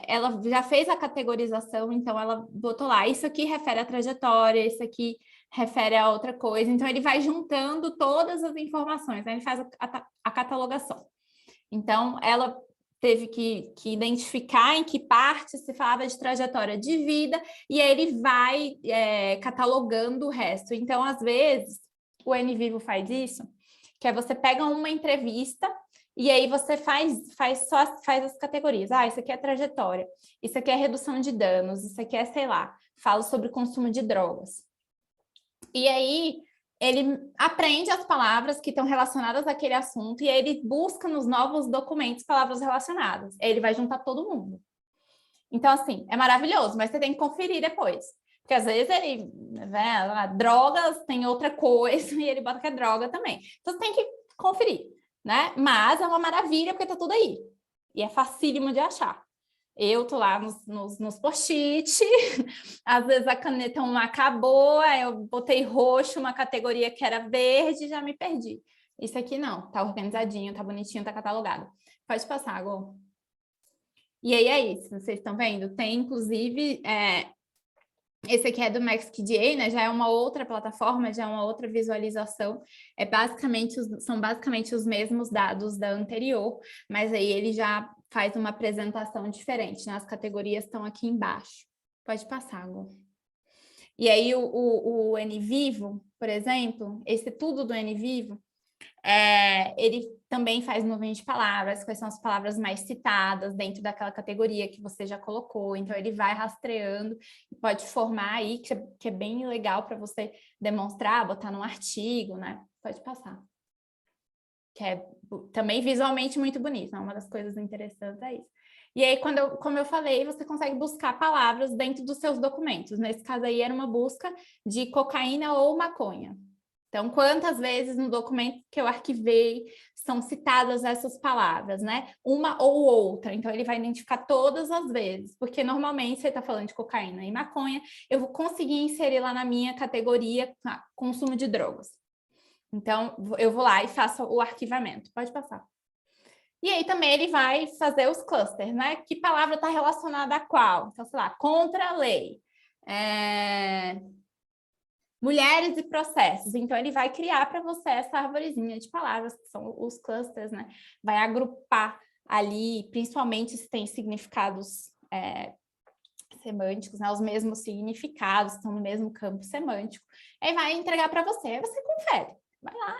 ela já fez a categorização, então ela botou lá, isso aqui refere à trajetória, isso aqui refere a outra coisa. Então, ele vai juntando todas as informações, né? Ele faz a catalogação. Então, ela teve que identificar em que parte se falava de trajetória de vida, e aí ele vai catalogando o resto. Então, às vezes, o NVivo faz isso, que é você pega uma entrevista e aí você faz as categorias. Ah, isso aqui é trajetória, isso aqui é redução de danos, isso aqui é, sei lá, falo sobre consumo de drogas. E aí ele aprende as palavras que estão relacionadas àquele assunto e aí ele busca nos novos documentos palavras relacionadas. Aí ele vai juntar todo mundo. Então, assim, é maravilhoso, mas você tem que conferir depois. Porque às vezes ele, né, drogas tem outra coisa e ele bota que é droga também. Então, você tem que conferir, né? Mas é uma maravilha porque tá tudo aí. E é facílimo de achar. Eu tô lá nos post-it, às vezes a caneta não acabou, aí eu botei roxo, uma categoria que era verde, já me perdi. Isso aqui não, tá organizadinho, tá bonitinho, tá catalogado. Pode passar, Gô. E aí é isso, vocês estão vendo? Tem, inclusive, Esse aqui é do MaxQDA, né? Já é uma outra plataforma, já é uma outra visualização. São basicamente os mesmos dados da anterior, mas aí ele já faz uma apresentação diferente, né? As categorias estão aqui embaixo. Pode passar, Gu. E aí o NVivo, por exemplo, esse tudo do NVivo, ele também faz nuvem de palavras, quais são as palavras mais citadas dentro daquela categoria que você já colocou. Então, ele vai rastreando e pode formar aí, que é bem legal para você demonstrar, botar num artigo, né? Pode passar. Que é também visualmente muito bonito, né? Uma das coisas interessantes é isso. E aí, como eu falei, você consegue buscar palavras dentro dos seus documentos. Nesse caso aí, era uma busca de cocaína ou maconha. Então, quantas vezes no documento que eu arquivei são citadas essas palavras, né? Uma ou outra. Então, ele vai identificar todas as vezes, porque normalmente você está falando de cocaína e maconha, eu vou conseguir inserir lá na minha categoria consumo de drogas. Então, eu vou lá e faço o arquivamento. Pode passar. E aí também ele vai fazer os clusters, né? Que palavra está relacionada a qual? Então, sei lá, contra a lei. Mulheres e processos. Então, ele vai criar para você essa arvorezinha de palavras, que são os clusters, né? Vai agrupar ali, principalmente se tem significados semânticos, né? Os mesmos significados, estão no mesmo campo semântico. Aí vai entregar para você, aí você confere. Vai lá,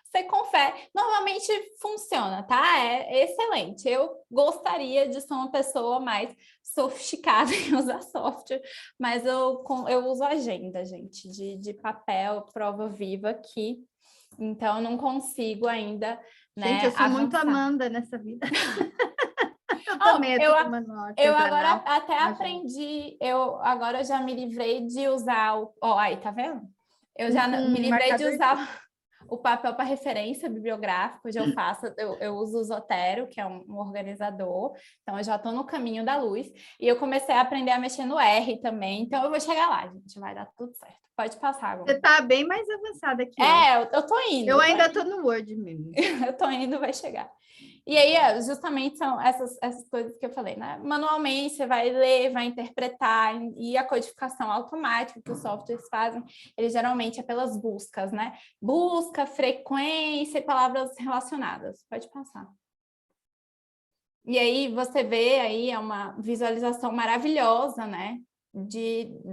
você confere. Normalmente funciona, tá? É excelente. Eu gostaria de ser uma pessoa mais sofisticada em usar software, mas eu uso agenda, gente, de papel, prova viva aqui. Então, eu não consigo ainda, né,
gente, eu sou muito
avançar.
Amanda nessa vida. Eu também,
eu
tudo manual,
agora
artesanal,
até
agenda.
aprendi, agora eu já me livrei de usar aí, tá vendo? Eu já me livrei de usar o papel para referência bibliográfica. Hoje eu faço, eu uso o Zotero, que é um organizador, então eu já estou no caminho da luz, e eu comecei a aprender a mexer no R também, então eu vou chegar lá, gente, vai dar tudo certo. Pode passar agora.
Você está bem mais avançada que
eu tô indo.
Eu ainda estou no Word mesmo.
Eu tô indo, vai chegar. E aí, justamente são essas coisas que eu falei, né? Manualmente, você vai ler, vai interpretar, e a codificação automática que os softwares fazem, ele geralmente é pelas buscas, né? Busca, frequência e palavras relacionadas. Pode passar. E aí, você vê aí, é uma visualização maravilhosa, né?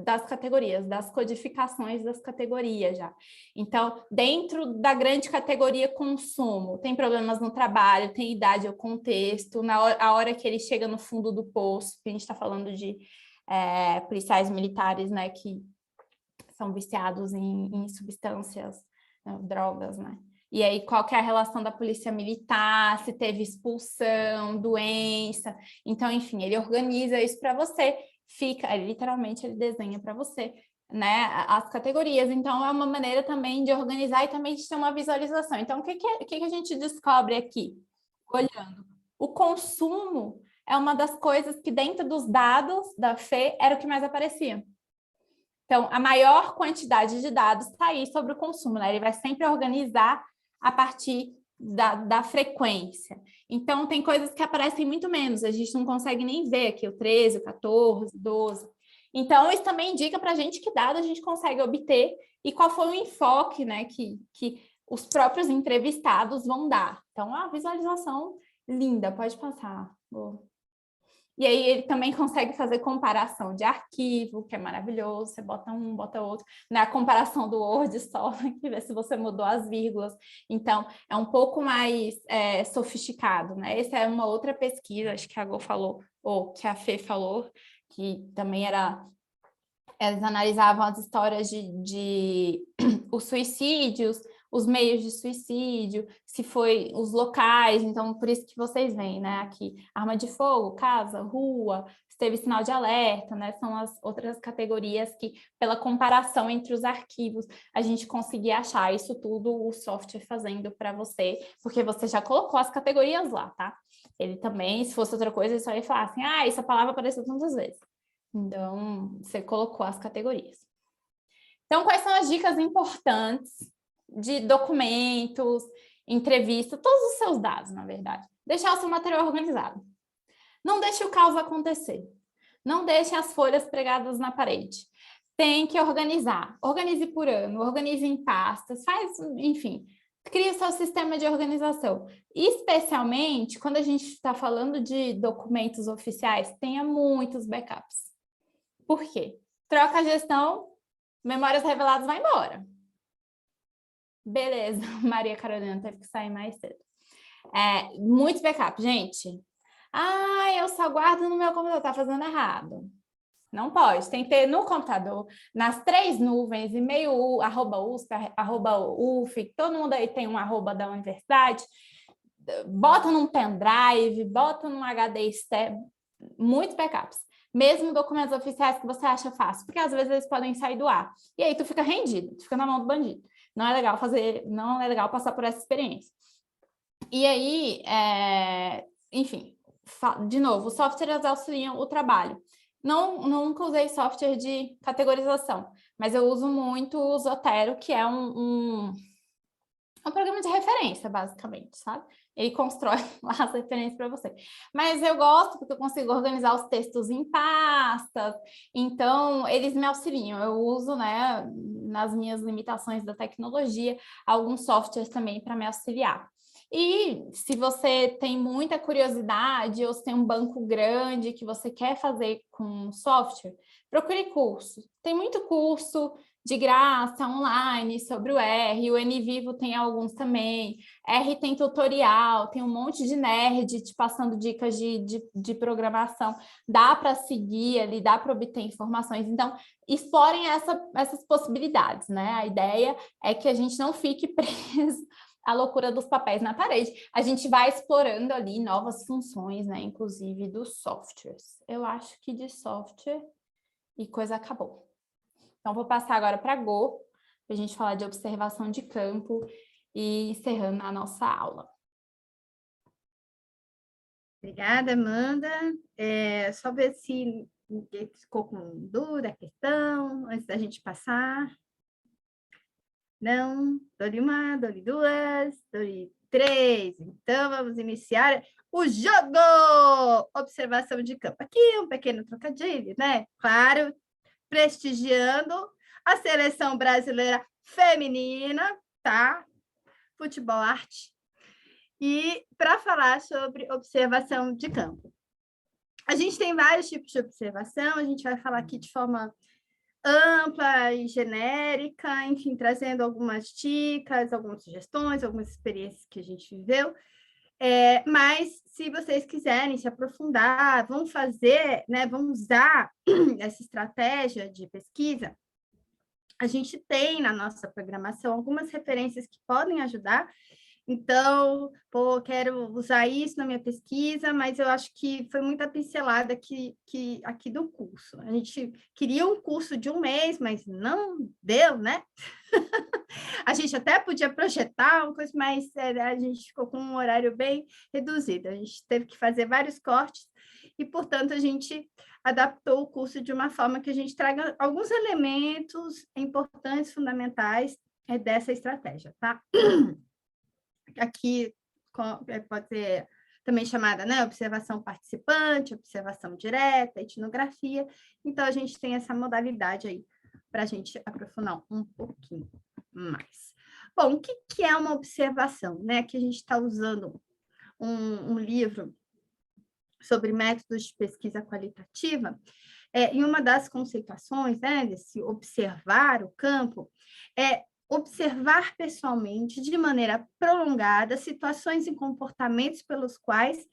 Das categorias, das codificações das categorias já. Então, dentro da grande categoria consumo, tem problemas no trabalho, tem idade ou contexto, a hora que ele chega no fundo do poço, que a gente está falando de policiais militares, né, que são viciados em substâncias, né, drogas, né? E aí, qual que é a relação da polícia militar, se teve expulsão, doença. Então, enfim, ele organiza isso para você. Literalmente, ele desenha para você, né, as categorias. Então, é uma maneira também de organizar e também de ter uma visualização. Então, o que a gente descobre aqui? Olhando. O consumo é uma das coisas que, dentro dos dados da FE, era o que mais aparecia. Então, a maior quantidade de dados está aí sobre o consumo, né? Ele vai sempre organizar a partir da frequência. Então, tem coisas que aparecem muito menos, a gente não consegue nem ver aqui o 13, o 14, o 12. Então, isso também indica para a gente que dado a gente consegue obter e qual foi o enfoque, né, que os próprios entrevistados vão dar. Então, a visualização linda, pode passar. Boa. E aí ele também consegue fazer comparação de arquivo, que é maravilhoso, você bota um, bota outro, né? A comparação do Word só, que vê se você mudou as vírgulas. Então, é um pouco mais sofisticado, né? Essa é uma outra pesquisa, acho que a Gô falou, ou que a Fê falou, que também era... Eles analisavam as histórias de os suicídios, os meios de suicídio, se foi os locais, então por isso que vocês veem, né, aqui, arma de fogo, casa, rua, se teve sinal de alerta, né, são as outras categorias que, pela comparação entre os arquivos, a gente conseguia achar isso tudo, o software fazendo para você, porque você já colocou as categorias lá, tá? Ele também, se fosse outra coisa, ele só ia falar assim, essa palavra apareceu tantas vezes. Então, você colocou as categorias. Então, quais são as dicas importantes de documentos, entrevista, todos os seus dados, na verdade? Deixar o seu material organizado. Não deixe o caos acontecer. Não deixe as folhas pregadas na parede. tem que organizar. Organize por ano, organize em pastas, faz, enfim, cria o seu sistema de organização. Especialmente quando a gente está falando de documentos oficiais, tenha muitos backups. Por quê? Troca a gestão, memórias reveladas vai embora. Beleza, Maria Carolina teve que sair mais cedo. Muitos backups, gente. Eu só guardo no meu computador, tá fazendo errado. Não pode, tem que ter no computador, nas 3 nuvens, e-mail, @USP, @UF, todo mundo aí tem um arroba da universidade, bota num pendrive, bota num HD externo, muitos backups. Mesmo documentos oficiais que você acha fácil, porque às vezes eles podem sair do ar. E aí tu fica rendido, tu fica na mão do bandido. Não é legal passar por essa experiência. E aí, enfim, de novo, os softwares auxiliam o trabalho. Nunca usei software de categorização, mas eu uso muito o Zotero, que é um programa de referência, basicamente, sabe? Ele constrói lá as referências para você. Mas eu gosto porque eu consigo organizar os textos em pastas, então eles me auxiliam. Eu uso, né, nas minhas limitações da tecnologia, alguns softwares também para me auxiliar. E se você tem muita curiosidade ou se tem um banco grande que você quer fazer com software, procure curso. Tem muito curso de graça, online, sobre o R, o NVivo tem alguns também, R tem tutorial, tem um monte de nerd te passando dicas de programação, dá para seguir ali, dá para obter informações, então explorem essas possibilidades, né? A ideia é que a gente não fique preso à loucura dos papéis na parede, a gente vai explorando ali novas funções, né? Inclusive dos softwares. Eu acho que de software e coisa acabou. Então, vou passar agora para a Go, para a gente falar de observação de campo e encerrando a nossa aula.
Obrigada, Amanda. Só ver se ninguém ficou com dúvida, a questão, antes da gente passar. Não? Dou-lhe uma, dou-lhe duas, dou-lhe 3. Então, vamos iniciar o jogo! Observação de campo. Aqui um pequeno trocadilho, né? Claro, prestigiando a seleção brasileira feminina, tá? Futebol arte. E para falar sobre observação de campo. A gente tem vários tipos de observação, a gente vai falar aqui de forma ampla e genérica, enfim, trazendo algumas dicas, algumas sugestões, algumas experiências que a gente viveu. Mas, se vocês quiserem se aprofundar, vão fazer, né, vão usar essa estratégia de pesquisa, a gente tem na nossa programação algumas referências que podem ajudar. Então, quero usar isso na minha pesquisa, mas eu acho que foi muita pincelada aqui do curso. A gente queria um curso de 1 mês, mas não deu, né? A gente até podia projetar uma coisa, mas a gente ficou com um horário bem reduzido. A gente teve que fazer vários cortes e, portanto, a gente adaptou o curso de uma forma que a gente traga alguns elementos importantes, fundamentais dessa estratégia, tá? Aqui pode ser também chamada, né, observação participante, observação direta, etnografia. Então, a gente tem essa modalidade aí para a gente aprofundar um pouquinho mais. Bom, o que é uma observação? Né? Aqui a gente está usando um livro sobre métodos de pesquisa qualitativa, e uma das conceituações, né, desse observar o campo é observar pessoalmente, de maneira prolongada, situações e comportamentos pelos quais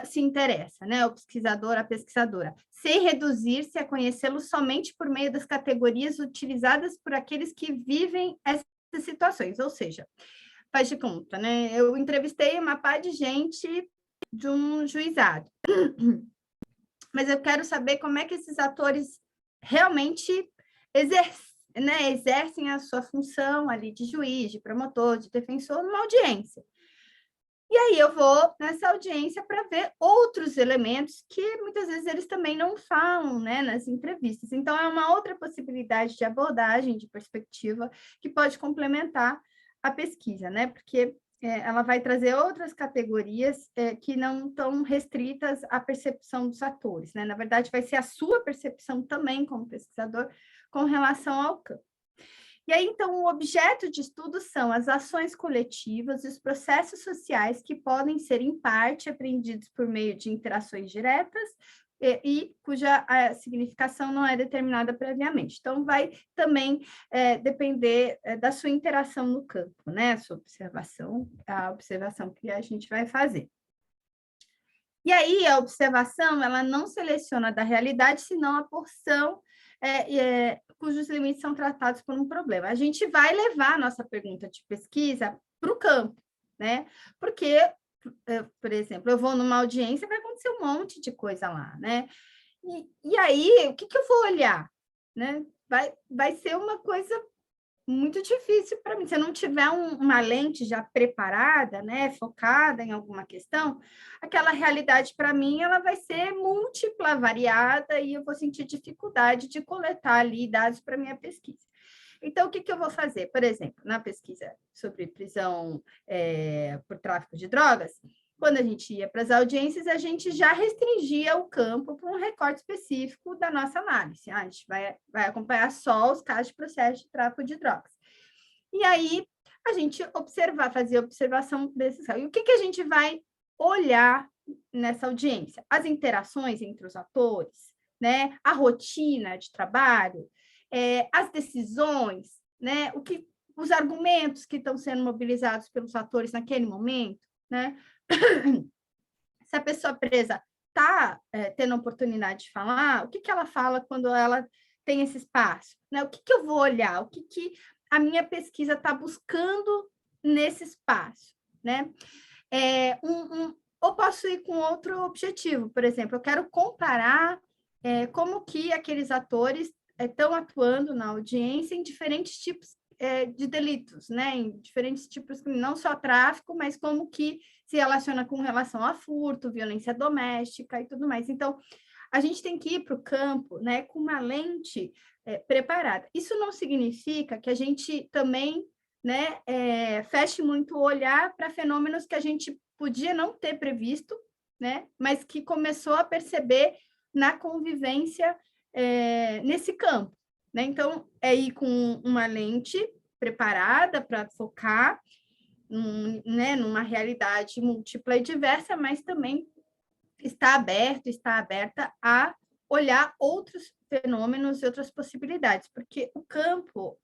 se interessa, né, o pesquisador, a pesquisadora, sem reduzir-se a conhecê-lo somente por meio das categorias utilizadas por aqueles que vivem essas situações, ou seja, faz de conta, né, eu entrevistei uma par de gente de um juizado, mas eu quero saber como é que esses atores realmente exercem a sua função ali de juiz, de promotor, de defensor, numa audiência. E aí eu vou nessa audiência para ver outros elementos que muitas vezes eles também não falam, né, nas entrevistas. Então, é uma outra possibilidade de abordagem, de perspectiva, que pode complementar a pesquisa, né? Porque ela vai trazer outras categorias que não estão restritas à percepção dos atores, né? Na verdade, vai ser a sua percepção também, como pesquisador, com relação ao campo. E aí, então, o objeto de estudo são as ações coletivas e os processos sociais que podem ser, em parte, apreendidos por meio de interações diretas e cuja significação não é determinada previamente. Então, vai também depender da sua interação no campo, né? A observação que a gente vai fazer. E aí, a observação, ela não seleciona da realidade, senão a porção cujos limites são tratados por um problema. A gente vai levar a nossa pergunta de pesquisa para o campo, né? Porque, por exemplo, eu vou numa audiência, vai acontecer um monte de coisa lá, né? E aí, o que eu vou olhar? Né? Vai ser uma coisa muito difícil para mim. Se eu não tiver uma lente já preparada, né, focada em alguma questão, aquela realidade para mim ela vai ser múltipla, variada, e eu vou sentir dificuldade de coletar ali dados para minha pesquisa. Então, o que eu vou fazer? Por exemplo, na pesquisa sobre prisão por tráfico de drogas, quando a gente ia para as audiências, a gente já restringia o campo para um recorte específico da nossa análise. A gente vai acompanhar só os casos de processo de tráfico de drogas. E aí, a gente fazia observação desses casos. E o que a gente vai olhar nessa audiência? As interações entre os atores, né? A rotina de trabalho, as decisões, né? Os argumentos que estão sendo mobilizados pelos atores naquele momento, né? Se a pessoa presa está tendo a oportunidade de falar, o que ela fala quando ela tem esse espaço? Né? O que eu vou olhar? O que a minha pesquisa está buscando nesse espaço? Né? Ou posso ir com outro objetivo, por exemplo, eu quero comparar como que aqueles atores estão atuando na audiência em diferentes tipos de delitos, né? Em diferentes tipos, não só tráfico, mas como que se relaciona com relação a furto, violência doméstica e tudo mais. Então, a gente tem que ir para o campo, né, com uma lente preparada. Isso não significa que a gente também, né, feche muito o olhar para fenômenos que a gente podia não ter previsto, né, mas que começou a perceber na convivência nesse campo. Né? Então, é ir com uma lente preparada para focar né, numa realidade múltipla e diversa, mas também está aberta a olhar outros fenômenos e outras possibilidades, porque o campo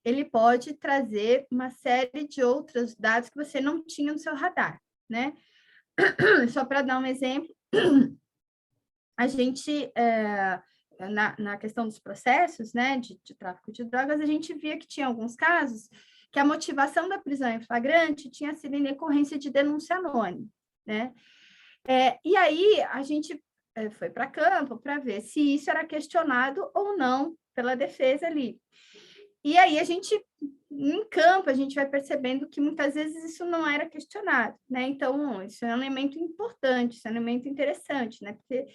ele pode trazer uma série de outros dados que você não tinha no seu radar, né? Só para dar um exemplo, a gente na questão dos processos, né, de tráfico de drogas, a gente via que tinha alguns casos que a motivação da prisão em flagrante tinha sido em decorrência de denúncia anônima, né? E aí a gente foi para campo para ver se isso era questionado ou não pela defesa ali. E aí em campo, a gente vai percebendo que muitas vezes isso não era questionado, né? Então, isso é um elemento importante, isso é um elemento interessante, né? Porque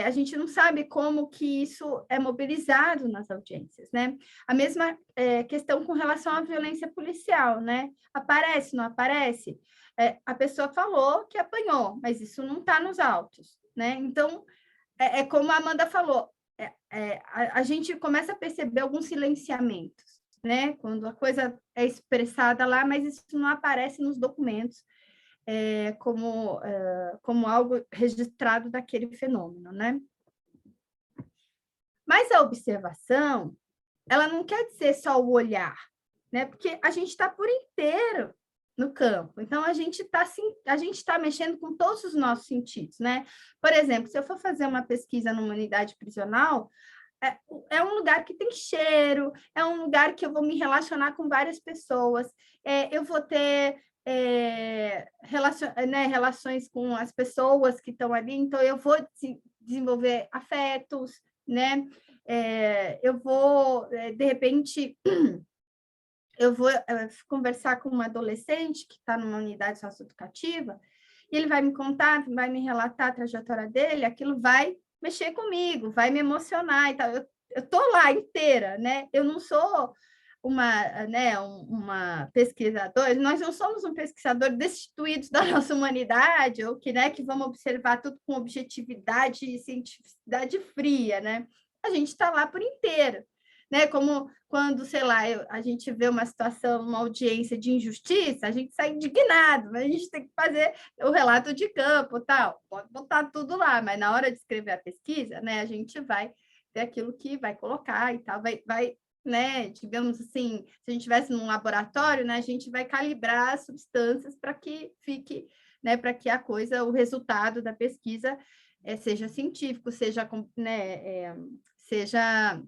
a gente não sabe como que isso é mobilizado nas audiências, né? A mesma questão com relação à violência policial, né? Aparece, não aparece? A pessoa falou que apanhou, mas isso não está nos autos, né? Então, como a Amanda falou, a gente começa a perceber alguns silenciamentos, né? Quando a coisa é expressada lá, mas isso não aparece nos documentos como algo registrado daquele fenômeno, né? Mas a observação, ela não quer dizer só o olhar, né? Porque a gente está por inteiro no campo. Então, a gente está mexendo com todos os nossos sentidos, né? Por exemplo, se eu for fazer uma pesquisa numa unidade prisional, é um lugar que tem cheiro, é um lugar que eu vou me relacionar com várias pessoas, eu vou ter relações com as pessoas que estão ali, então eu vou desenvolver afetos, né? Eu vou, de repente, eu vou conversar com um adolescente que está numa unidade socioeducativa, e ele vai me contar, vai me relatar a trajetória dele, aquilo vai mexer comigo, vai me emocionar e tal. Eu estou lá inteira, né? Eu não sou uma pesquisadora, nós não somos um pesquisador destituídos da nossa humanidade, ou que, né, que vamos observar tudo com objetividade e cientificidade fria, né? A gente está lá por inteiro, né? Como quando, sei lá, a gente vê uma situação, uma audiência de injustiça, a gente sai indignado, mas a gente tem que fazer o relato de campo, tal, pode botar tudo lá, mas na hora de escrever a pesquisa, né, a gente vai ter aquilo que vai colocar e tal, vai né, digamos assim, se a gente estivesse num laboratório, né, a gente vai calibrar as substâncias para que fique, né, para que a coisa, o resultado da pesquisa seja científico, seja, né, seja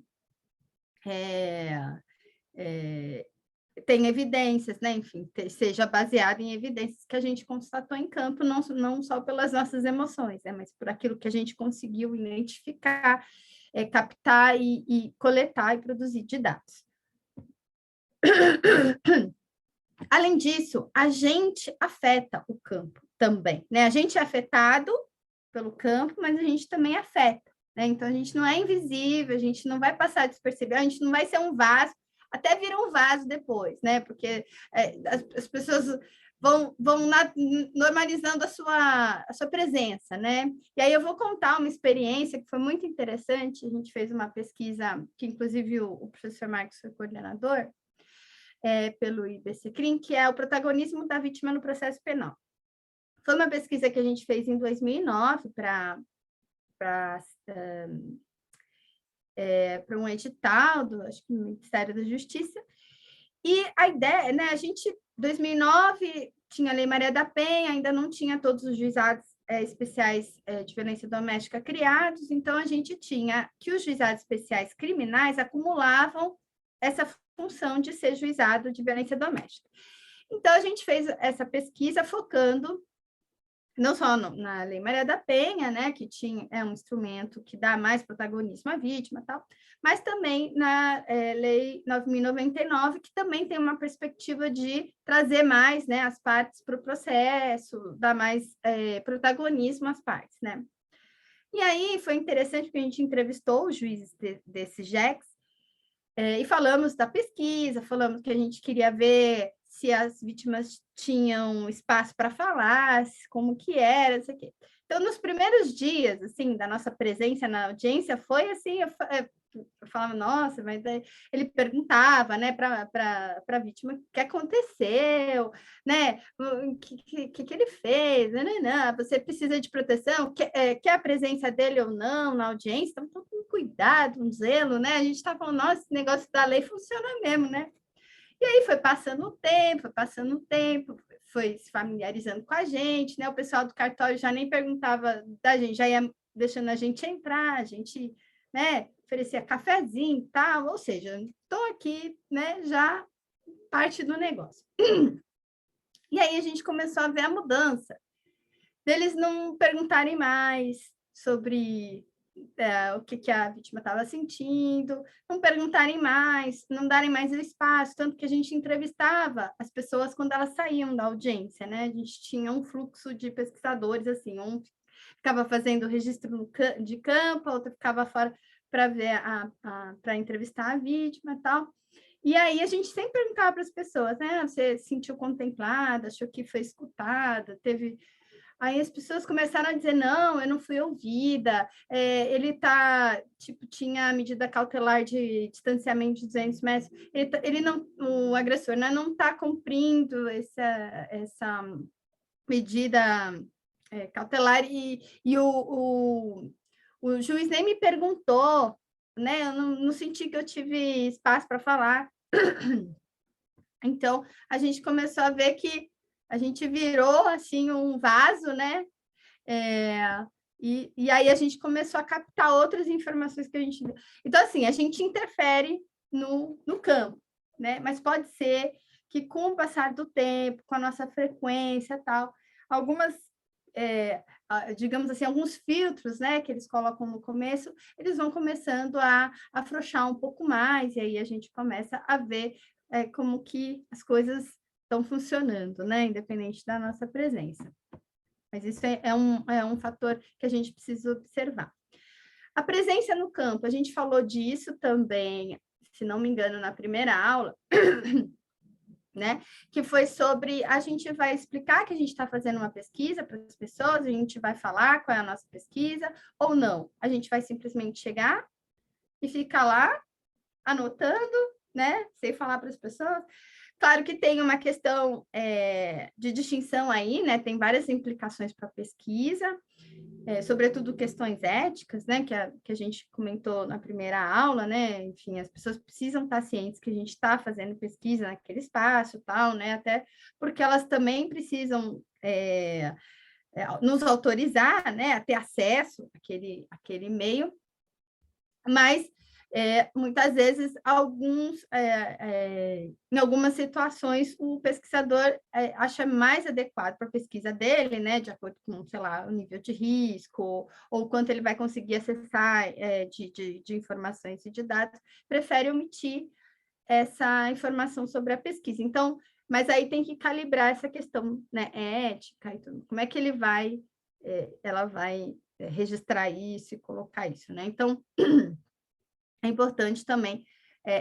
tem evidências, né, enfim, seja baseado em evidências que a gente constatou em campo, não só pelas nossas emoções, né, mas por aquilo que a gente conseguiu identificar, captar e coletar e produzir de dados. Além disso, a gente afeta o campo também, né? A gente é afetado pelo campo, mas a gente também afeta, né? Então, a gente não é invisível, a gente não vai passar despercebido, a gente não vai ser um vaso, até vira um vaso depois, né? Porque as pessoas vão normalizando a sua presença, né? E aí eu vou contar uma experiência que foi muito interessante. A gente fez uma pesquisa que, inclusive, o professor Marcos foi coordenador, pelo IBCCRIM, que é o protagonismo da vítima no processo penal. Foi uma pesquisa que a gente fez em 2009 para um edital do Ministério da Justiça. E a ideia, né, a gente, 2009, tinha a Lei Maria da Penha, ainda não tinha todos os juizados especiais de violência doméstica criados, então a gente tinha que os juizados especiais criminais acumulavam essa função de ser juizado de violência doméstica. Então, a gente fez essa pesquisa focando não só na Lei Maria da Penha, né, que é um instrumento que dá mais protagonismo à vítima, tal, mas também na Lei 9.099, que também tem uma perspectiva de trazer mais, né, as partes para o processo, dar mais protagonismo às partes, né. E aí foi interessante porque a gente entrevistou os juízes desse JECs, e falamos da pesquisa, falamos que a gente queria ver se as vítimas tinham espaço para falar, como que era, isso aqui. Então, nos primeiros dias, assim, da nossa presença na audiência, foi assim, eu falava, nossa, mas ele perguntava, né, para a vítima o que aconteceu, né, o que ele fez, não, você precisa de proteção, quer a presença dele ou não na audiência, então, com cuidado, um zelo, né, a gente está falando, nossa, esse negócio da lei funciona mesmo, né, e aí foi passando o tempo, foi se familiarizando com a gente, né, o pessoal do cartório já nem perguntava da gente, já ia deixando a gente entrar, a gente, né, oferecia cafezinho e tal, ou seja, estou aqui, né, já parte do negócio. E aí a gente começou a ver a mudança, deles não perguntarem mais sobre o que a vítima estava sentindo, não perguntarem mais, não darem mais o espaço, tanto que a gente entrevistava as pessoas quando elas saíam da audiência, né? A gente tinha um fluxo de pesquisadores, assim, um ficava fazendo registro de campo, a outra ficava fora para ver para entrevistar a vítima e tal. E aí a gente sempre perguntava para as pessoas, né? Você se sentiu contemplada, achou que foi escutada, teve. Aí as pessoas começaram a dizer, não, eu não fui ouvida, ele tá, tipo, tinha a medida cautelar de distanciamento de 200 metros, ele não, o agressor, né, não está cumprindo essa medida cautelar e o juiz nem me perguntou, né, eu não senti que eu tive espaço para falar. Então, a gente começou a ver que a gente virou, assim, um vaso, né? E aí a gente começou a captar outras informações que a gente... Então, assim, a gente interfere no campo, né? Mas pode ser que com o passar do tempo, com a nossa frequência e tal, algumas, digamos assim, alguns filtros, né, que eles colocam no começo, eles vão começando a afrouxar um pouco mais, e aí a gente começa a ver como que as coisas estão funcionando, né, independente da nossa presença. Mas isso é um fator que a gente precisa observar. A presença no campo, a gente falou disso também, se não me engano, na primeira aula, né? Que foi sobre, a gente vai explicar que a gente está fazendo uma pesquisa para as pessoas, a gente vai falar qual é a nossa pesquisa, ou não. A gente vai simplesmente chegar e ficar lá anotando, né? Sem falar para as pessoas. Claro que tem uma questão de distinção aí, né? Tem várias implicações para a pesquisa, sobretudo questões éticas, né? Que a gente comentou na primeira aula, né? Enfim, as pessoas precisam estar cientes que a gente está fazendo pesquisa naquele espaço, tal, né? Até porque elas também precisam nos autorizar, né? A ter acesso àquele e-mail, mas muitas vezes, em algumas situações, o pesquisador acha mais adequado para a pesquisa dele, né, de acordo com, sei lá, o nível de risco, ou quanto ele vai conseguir acessar de informações e de dados, prefere omitir essa informação sobre a pesquisa. Então, mas aí tem que calibrar essa questão, né, ética e tudo. Como é que ela vai registrar isso e colocar isso, né? Então, é importante também.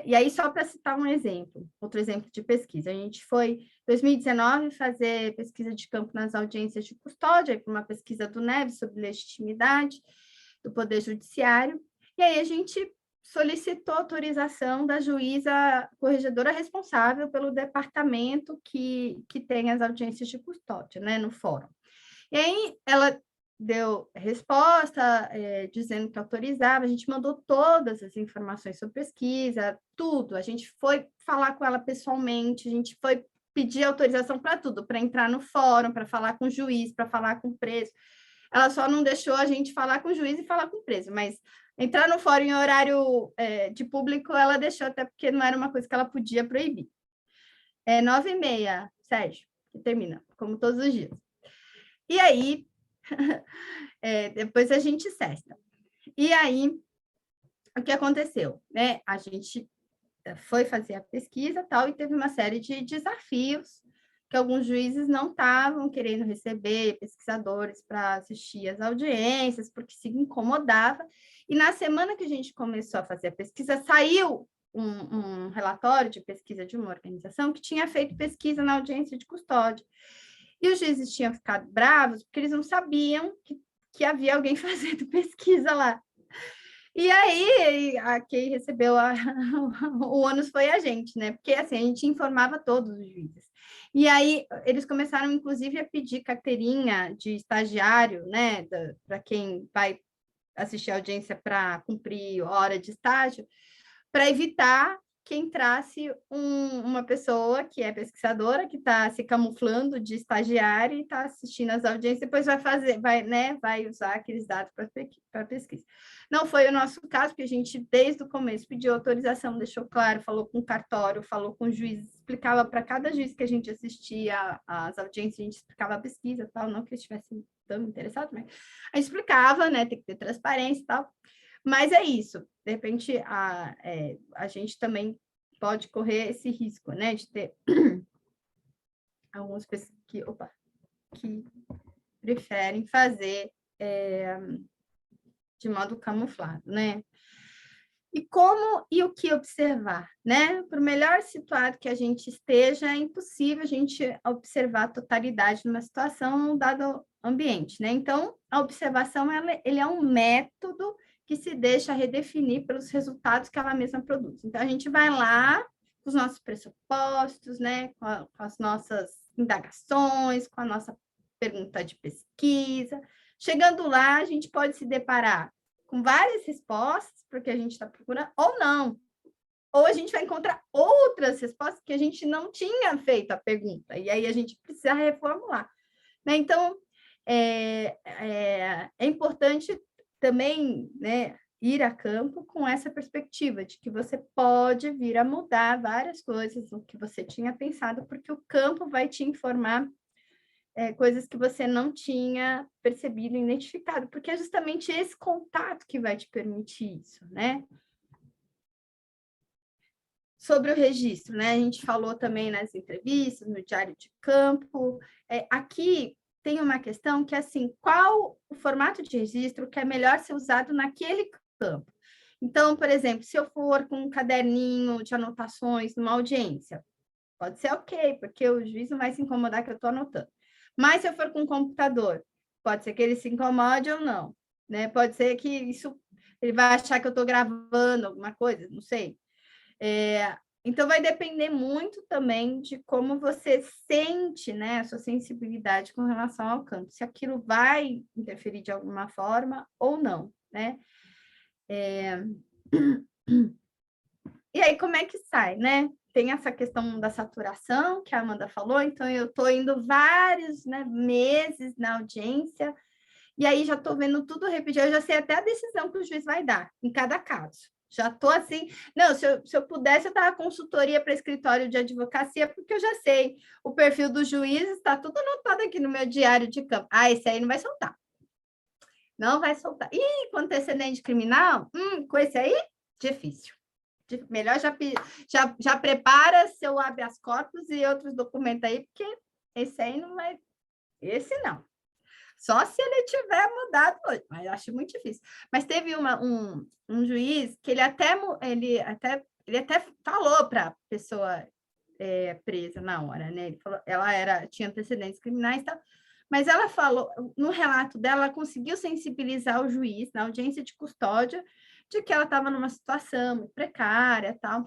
E aí, só para citar um exemplo, outro exemplo de pesquisa, a gente foi, em 2019, fazer pesquisa de campo nas audiências de custódia, uma pesquisa do Neves sobre legitimidade do Poder Judiciário, e aí a gente solicitou autorização da juíza corregedora responsável pelo departamento que tem as audiências de custódia, né, no fórum. E aí ela deu resposta, dizendo que autorizava, a gente mandou todas as informações sobre pesquisa, tudo, a gente foi falar com ela pessoalmente, a gente foi pedir autorização para tudo, para entrar no fórum, para falar com o juiz, para falar com o preso. Ela só não deixou a gente falar com o juiz e falar com o preso, mas entrar no fórum em horário de público, ela deixou, até porque não era uma coisa que ela podia proibir. 9h30, Sérgio, que termina, como todos os dias. E aí, depois a gente cessa. E aí, o que aconteceu? Né? A gente foi fazer a pesquisa tal, e teve uma série de desafios que alguns juízes não estavam querendo receber pesquisadores para assistir às audiências, porque se incomodava. E na semana que a gente começou a fazer a pesquisa, saiu um relatório de pesquisa de uma organização que tinha feito pesquisa na audiência de custódia. E os juízes tinham ficado bravos porque eles não sabiam que havia alguém fazendo pesquisa lá. E aí, quem recebeu o ônus foi a gente, né? Porque, assim, a gente informava todos os juízes. E aí, eles começaram, inclusive, a pedir carteirinha de estagiário, né? Para quem vai assistir a audiência para cumprir hora de estágio, para evitar que entrasse uma pessoa que é pesquisadora, que está se camuflando de estagiária e está assistindo as audiências, depois vai usar aqueles dados para pesquisa. Não foi o nosso caso, porque a gente, desde o começo, pediu autorização, deixou claro, falou com o cartório, falou com o juiz, explicava para cada juiz que a gente assistia às audiências, a gente explicava a pesquisa, tal, não que eles estivessem tão interessados, mas a gente explicava, né, tem que ter transparência e tal. Mas é isso, de repente a gente também pode correr esse risco, né, de ter algumas pessoas que preferem fazer de modo camuflado, né? E o que observar, né? Por melhor situado que a gente esteja, é impossível a gente observar a totalidade de uma situação num dado ambiente, né? Então, a observação, ele é um método que se deixa redefinir pelos resultados que ela mesma produz. Então, a gente vai lá com os nossos pressupostos, né? Com as nossas indagações, com a nossa pergunta de pesquisa. Chegando lá, a gente pode se deparar com várias respostas, porque a gente está procurando, ou não. Ou a gente vai encontrar outras respostas que a gente não tinha feito a pergunta, e aí a gente precisa reformular. Né? Então, é importante também, né, ir a campo com essa perspectiva de que você pode vir a mudar várias coisas do que você tinha pensado, porque o campo vai te informar coisas que você não tinha percebido e identificado, porque é justamente esse contato que vai te permitir isso, né? Sobre o registro, né? A gente falou também nas entrevistas, no diário de campo. Aqui tem uma questão que é assim, qual o formato de registro que é melhor ser usado naquele campo? Então, por exemplo, se eu for com um caderninho de anotações numa audiência, pode ser ok, porque o juiz não vai se incomodar que eu estou anotando. Mas se eu for com um computador, pode ser que ele se incomode ou não, né? Pode ser que isso ele vai achar que eu estou gravando alguma coisa, não sei. Então, vai depender muito também de como você sente, né, a sua sensibilidade com relação ao canto, se aquilo vai interferir de alguma forma ou não, né? E aí, como é que sai, né? Tem essa questão da saturação, que a Amanda falou, então eu estou indo vários, né, meses na audiência, e aí já estou vendo tudo repetir, eu já sei até a decisão que o juiz vai dar em cada caso. Já estou assim, não, se eu pudesse, eu estava consultoria para escritório de advocacia, porque eu já sei o perfil do juiz, está tudo anotado aqui no meu diário de campo. Ah, esse aí não vai soltar. Não vai soltar. Ih, com antecedente criminal? Com esse aí, difícil. Melhor já prepara seu habeas corpus e outros documentos aí, porque esse aí não vai. Esse não. Só se ele tiver mudado hoje, mas eu acho muito difícil. Mas teve um juiz que ele até falou para a pessoa presa na hora, né? Ele falou, tinha antecedentes criminais e tal, mas ela falou, no relato dela, ela conseguiu sensibilizar o juiz na audiência de custódia de que ela estava numa situação muito precária e tal.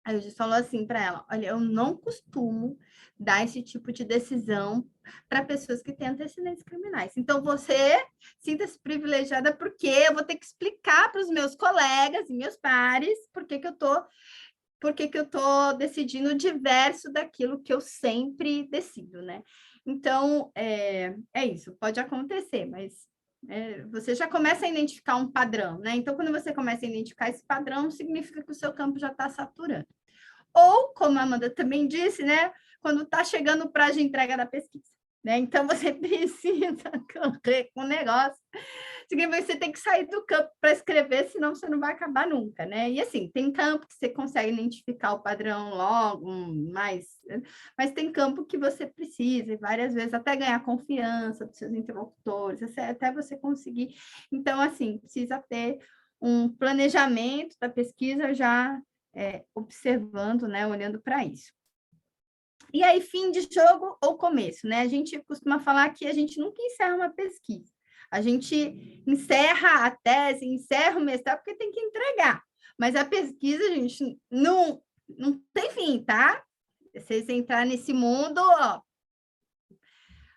Aí o juiz falou assim para ela: olha, eu não costumo dar esse tipo de decisão para pessoas que têm antecedentes criminais. Então, você sinta-se privilegiada, porque eu vou ter que explicar para os meus colegas e meus pares por que eu tô decidindo diverso daquilo que eu sempre decido, né? Então, é isso, pode acontecer, mas você já começa a identificar um padrão, né? Então, quando você começa a identificar esse padrão, significa que o seu campo já está saturando. Ou, como a Amanda também disse, né? Quando está chegando o prazo de entrega da pesquisa, né? Então, você precisa correr com o negócio. Significa que você tem que sair do campo para escrever, senão você não vai acabar nunca, né? E assim, tem campo que você consegue identificar o padrão logo, mas tem campo que você precisa, e várias vezes até ganhar confiança dos seus interlocutores, até você conseguir. Então, assim, precisa ter um planejamento da pesquisa já observando, né, olhando para isso. E aí, fim de jogo ou começo, né? A gente costuma falar que a gente nunca encerra uma pesquisa. A gente encerra a tese, encerra o mestrado, porque tem que entregar. Mas a pesquisa, a gente não tem fim, tá? Se vocês entrar nesse mundo, ó,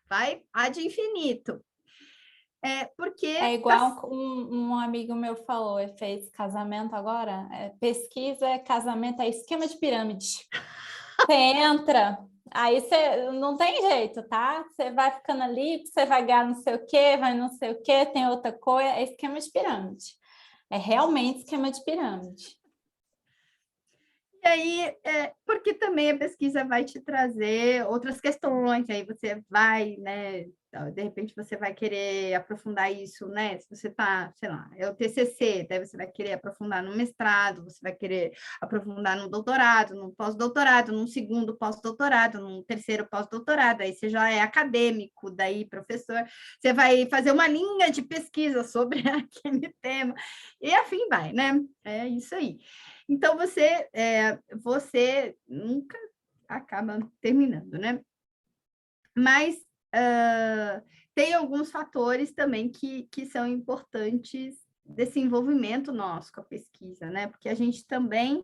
vai ad infinito. Porque...
É igual um amigo meu falou, ele fez casamento agora, pesquisa, casamento, é esquema de pirâmide. Você entra, aí você não tem jeito, tá? Você vai ficando ali, você vai ganhar não sei o quê, vai não sei o quê, tem outra coisa, é esquema de pirâmide. É realmente esquema de pirâmide.
E aí, porque também a pesquisa vai te trazer outras questões, aí você vai, né, de repente você vai querer aprofundar isso, né, se você está, sei lá, é o TCC, daí você vai querer aprofundar no mestrado, você vai querer aprofundar no doutorado, no pós-doutorado, num segundo pós-doutorado, num terceiro pós-doutorado, aí você já é acadêmico, daí professor, você vai fazer uma linha de pesquisa sobre aquele tema, e assim vai, né, é isso aí. Então, você nunca acaba terminando, né? Mas tem alguns fatores também que são importantes desse envolvimento nosso com a pesquisa, né? Porque a gente também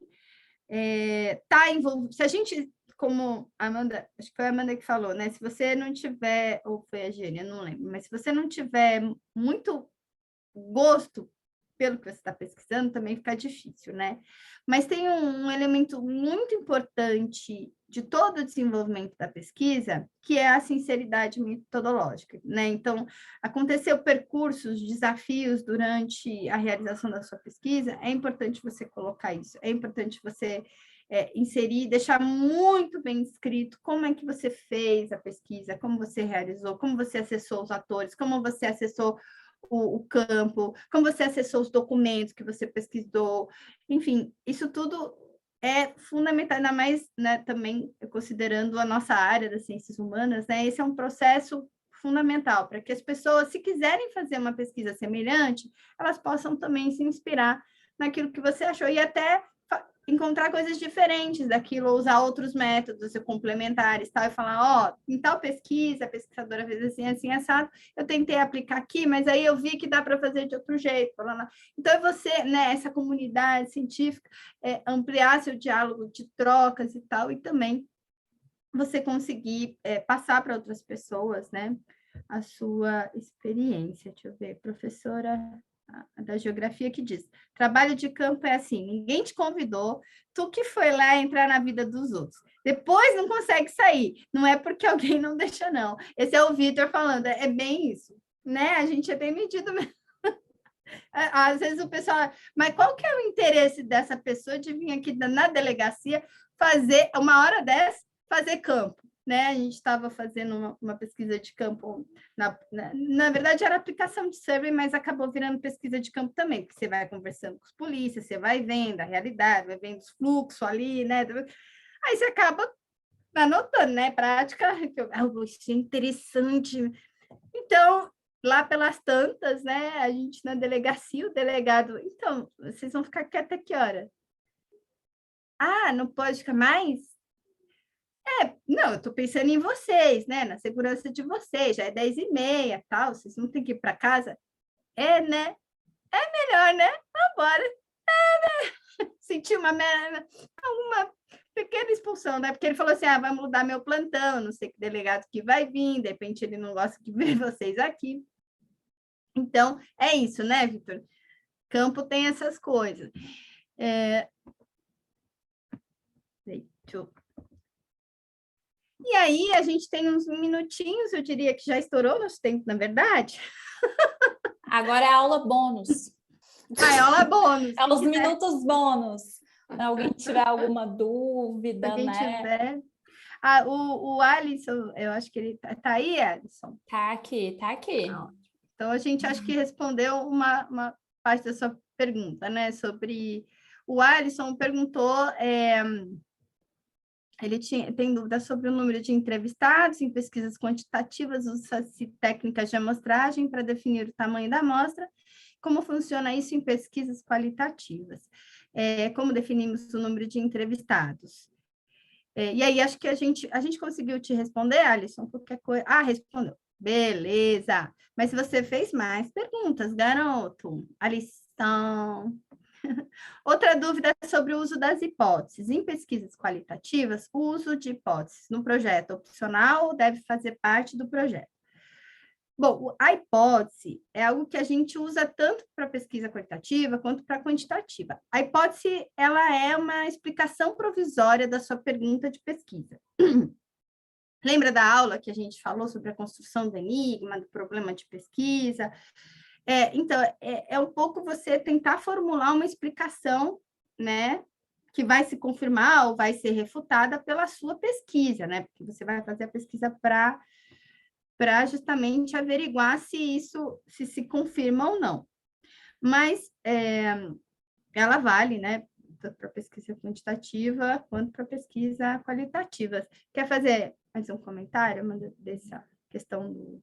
está envolvido. Se a gente, como a Amanda, acho que foi a Amanda que falou, né? Se você não tiver, ou foi a Gênia, não lembro, mas se você não tiver muito gosto pelo que você está pesquisando, também fica difícil, né? Mas tem um elemento muito importante de todo o desenvolvimento da pesquisa, que é a sinceridade metodológica, né? Então, aconteceu percursos, desafios durante a realização da sua pesquisa, é importante você colocar isso, é importante você inserir, deixar muito bem escrito como é que você fez a pesquisa, como você realizou, como você acessou os atores, como você acessou o campo, como você acessou os documentos que você pesquisou, enfim, isso tudo é fundamental, ainda mais, né, também considerando a nossa área das ciências humanas, né, esse é um processo fundamental para que as pessoas, se quiserem fazer uma pesquisa semelhante, elas possam também se inspirar naquilo que você achou, e até encontrar coisas diferentes daquilo, usar outros métodos complementares, tal, e falar, ó, em tal pesquisa, a pesquisadora fez assim, assim, assado, eu tentei aplicar aqui, mas aí eu vi que dá para fazer de outro jeito. Então, é você, né, essa comunidade científica, ampliar seu diálogo de trocas e tal, e também você conseguir passar para outras pessoas, né, a sua experiência. Deixa eu ver, professora da geografia que diz, trabalho de campo é assim, ninguém te convidou, tu que foi lá entrar na vida dos outros. Depois não consegue sair, não é porque alguém não deixa, não. Esse é o Vitor falando, é bem isso, né? A gente é bem medido mesmo. Às vezes o pessoal, mas qual que é o interesse dessa pessoa de vir aqui na delegacia fazer, uma hora dessa, fazer campo? Né? A gente estava fazendo uma pesquisa de campo, na verdade era aplicação de survey, mas acabou virando pesquisa de campo também, porque você vai conversando com os polícias, você vai vendo a realidade, vai vendo os fluxos ali, né? Aí você acaba anotando, né? Prática, isso é interessante. Então, lá pelas tantas, né? A gente na delegacia, o delegado, então, vocês vão ficar quietos até que hora? Ah, não pode ficar mais? Não, eu estou pensando em vocês, né? Na segurança de vocês, já é 10h30, tal, vocês não têm que ir para casa? É, né? É melhor, né? Vambora. Senti alguma pequena expulsão, né? Porque ele falou assim, vai mudar meu plantão, não sei que delegado que vai vir, de repente ele não gosta de ver vocês aqui. Então, é isso, né, Vitor? Campo tem essas coisas. E aí, a gente tem uns minutinhos, eu diria que já estourou nosso tempo, na verdade.
Agora é aula bônus.
É aula bônus.
É os minutos bônus. Se alguém tiver alguma dúvida,
se alguém
né?
tiver. O Alisson, eu acho que ele tá aí, Alisson?
Tá aqui, tá aqui.
Então, a gente acho que respondeu uma parte da sua pergunta, né? Sobre... O Alisson perguntou... Ele tem dúvidas sobre o número de entrevistados em pesquisas quantitativas, usa-se técnicas de amostragem para definir o tamanho da amostra, como funciona isso em pesquisas qualitativas, como definimos o número de entrevistados. E aí, acho que a gente conseguiu te responder, Alisson, qualquer coisa... Ah, respondeu. Beleza. Mas se você fez mais perguntas, garoto, Alisson... Outra dúvida é sobre o uso das hipóteses. Em pesquisas qualitativas, o uso de hipóteses no projeto opcional deve fazer parte do projeto. Bom, a hipótese é algo que a gente usa tanto para pesquisa qualitativa quanto para quantitativa. A hipótese, ela é uma explicação provisória da sua pergunta de pesquisa. Lembra da aula que a gente falou sobre a construção do enigma, do problema de pesquisa? Então, é um pouco você tentar formular uma explicação, né, que vai se confirmar ou vai ser refutada pela sua pesquisa, né, porque você vai fazer a pesquisa para justamente averiguar se isso se confirma ou não. Mas ela vale, né, tanto para pesquisa quantitativa quanto para pesquisa qualitativa. Quer fazer mais um comentário, Amanda, dessa questão do...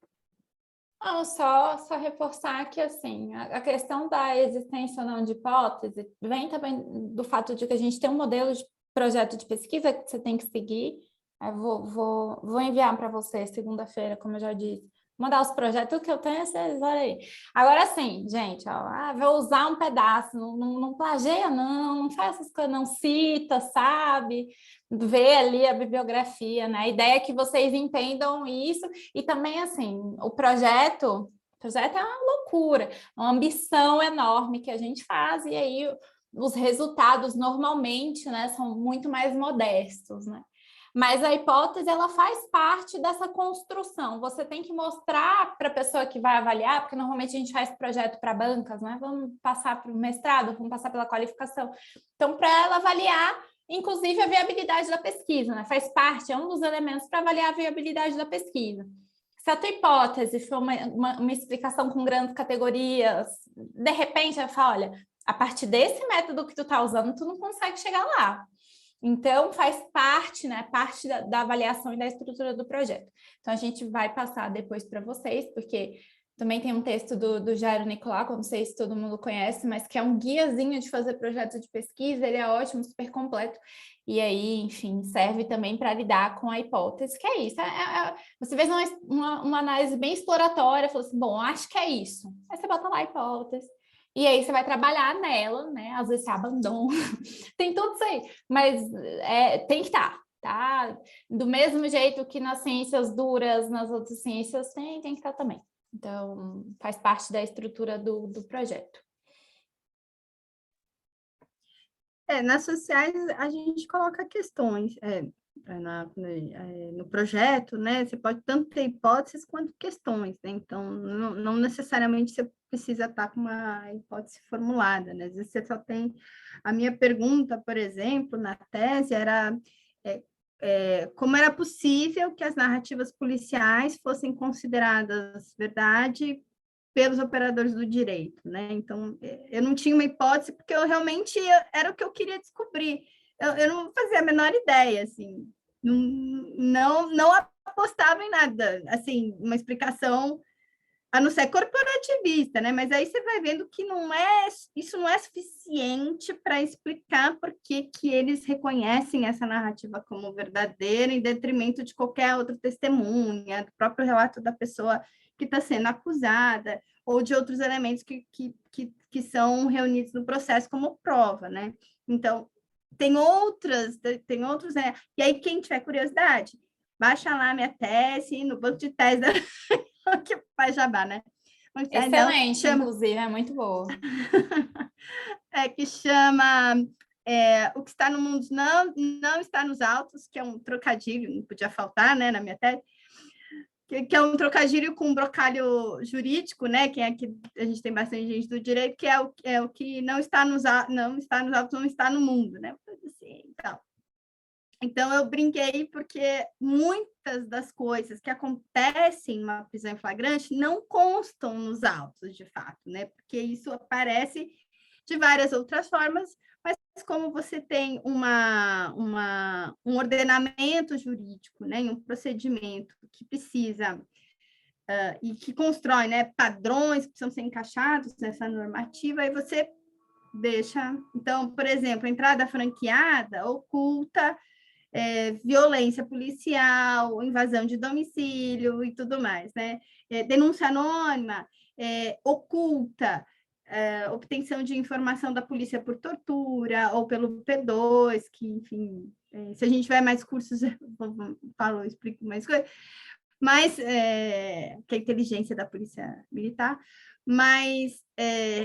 Não, só reforçar que, assim, a questão da existência ou não de hipótese vem também do fato de que a gente tem um modelo de projeto de pesquisa que você tem que seguir. Eu vou enviar para você segunda-feira, como eu já disse, mandar os projetos que eu tenho, vocês olham aí. Agora sim, gente, ó, vou usar um pedaço, não plageia, não faz essas coisas, não cita, sabe? Vê ali a bibliografia, né? A ideia é que vocês entendam isso e também, assim, o projeto é uma loucura, uma ambição enorme que a gente faz e aí os resultados normalmente, né, são muito mais modestos, né? Mas a hipótese, ela faz parte dessa construção. Você tem que mostrar para a pessoa que vai avaliar, porque normalmente a gente faz projeto para bancas, né? Vamos passar para o mestrado, vamos passar pela qualificação. Então, para ela avaliar, inclusive, a viabilidade da pesquisa, né? Faz parte, é um dos elementos para avaliar a viabilidade da pesquisa. Se a tua hipótese for uma explicação com grandes categorias, de repente, vai falar, olha, a partir desse método que tu está usando, tu não consegue chegar lá. Então, faz parte, né? Parte da avaliação e da estrutura do projeto. Então, a gente vai passar depois para vocês, porque Também tem um texto do Jairo Nicolau, que eu não sei se todo mundo conhece, mas que é um guiazinho de fazer projetos de pesquisa, ele é ótimo, super completo, e aí, enfim, serve também para lidar com a hipótese, que é isso. Você fez uma análise bem exploratória, falou assim, bom, acho que é isso. Aí você bota lá a hipótese, e aí você vai trabalhar nela, né? Às vezes você abandona, tem tudo isso aí, mas tem que estar. Tá? Do mesmo jeito que nas ciências duras, nas outras ciências, tem que estar também. Então, faz parte da estrutura do projeto.
Nas sociais, a gente coloca questões no projeto, né? Você pode tanto ter hipóteses quanto questões, né? Então, não necessariamente você precisa estar com uma hipótese formulada, né? Às vezes você só tem... A minha pergunta, por exemplo, na tese era como era possível que as narrativas policiais fossem consideradas verdade pelos operadores do direito, né? Então, eu não tinha uma hipótese, porque eu realmente era o que eu queria descobrir. Eu não fazia a menor ideia, assim, não apostava em nada, assim, uma explicação, a não ser corporativista, né? Mas aí você vai vendo que isso não é suficiente para explicar por que eles reconhecem essa narrativa como verdadeira em detrimento de qualquer outra testemunha, do próprio relato da pessoa que está sendo acusada, ou de outros elementos que são reunidos no processo como prova, né? Então, tem outros, né? E aí, quem tiver curiosidade, baixa lá minha tese no banco de tese da que faz jabá, né?
Excelente, inclusive, é muito boa.
Que chama O que está no mundo não está nos autos, que é um trocadilho, não podia faltar, né, na minha tese, que é um trocadilho com um brocalho jurídico, né, que é que a gente tem bastante gente do direito, que é o que não está nos autos, não está no mundo, né? Assim, então, eu brinquei porque muitas das coisas que acontecem em uma prisão em flagrante não constam nos autos, de fato, né? Porque isso aparece de várias outras formas, mas como você tem um ordenamento jurídico, né? Um procedimento que precisa e que constrói, né, padrões que precisam ser encaixados nessa normativa, aí você deixa... Então, por exemplo, a entrada franqueada oculta violência policial, invasão de domicílio e tudo mais, né? Denúncia anônima, oculta, obtenção de informação da polícia por tortura ou pelo P2, que, enfim, se a gente tiver mais cursos, eu explico mais coisas, mas que é a inteligência da polícia militar, mas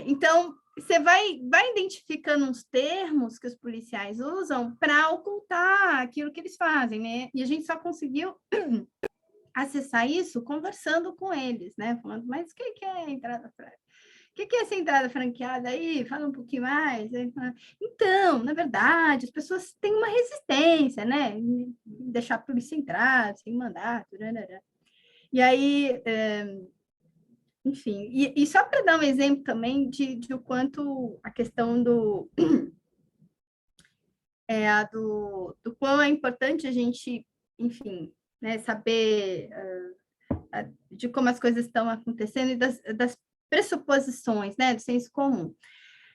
então você vai identificando uns termos que os policiais usam para ocultar aquilo que eles fazem, né? E a gente só conseguiu acessar isso conversando com eles, né? Falando, mas o que é entrada franqueada? O que é essa entrada franqueada aí? Fala um pouquinho mais. Então, na verdade, as pessoas têm uma resistência, né? Em deixar a polícia entrar, sem mandato, né? E aí, enfim, e só para dar um exemplo também de o quanto a questão do quão é importante a gente, enfim, né, saber de como as coisas estão acontecendo e das pressuposições, né, do senso comum.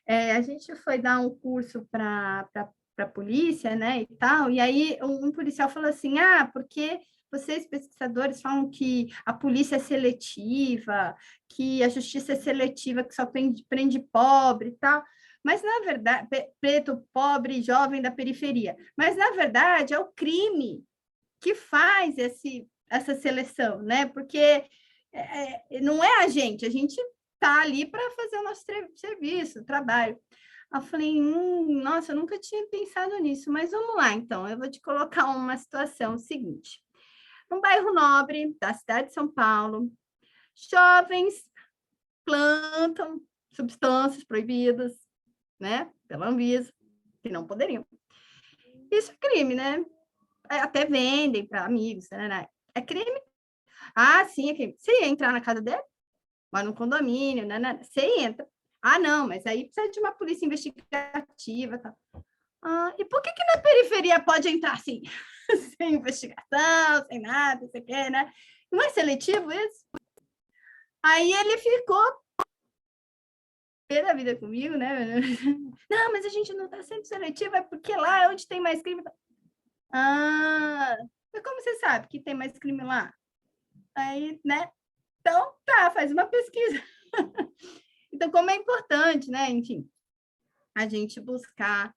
A gente foi dar um curso para a polícia, né, e tal, e aí um policial falou assim, porque vocês, pesquisadores, falam que a polícia é seletiva, que a justiça é seletiva, que só prende pobre e tal, mas, na verdade, preto, pobre, jovem da periferia, mas, na verdade, é o crime que faz essa seleção, né? Porque não é a gente está ali para fazer o nosso serviço, trabalho. Eu falei, nossa, eu nunca tinha pensado nisso, mas vamos lá, então, eu vou te colocar uma situação seguinte. Num bairro nobre da cidade de São Paulo, jovens plantam substâncias proibidas, né, pela Anvisa, que não poderiam. Isso é crime, né? Até vendem para amigos, né? É crime? Sim, é crime. Você ia entrar na casa dele? Mas no condomínio, né? Você entra. Não, mas aí precisa de uma polícia investigativa, tá? E por que na periferia pode entrar assim? Sem investigação, sem nada, não sei o quê, né? Não é seletivo isso? Aí ele ficou pé da vida comigo, né? Não, mas a gente não está sendo seletivo, é porque lá é onde tem mais crime. Ah, mas como você sabe que tem mais crime lá? Aí, né? Então, tá, faz uma pesquisa. Então, como é importante, né? Enfim, a gente buscar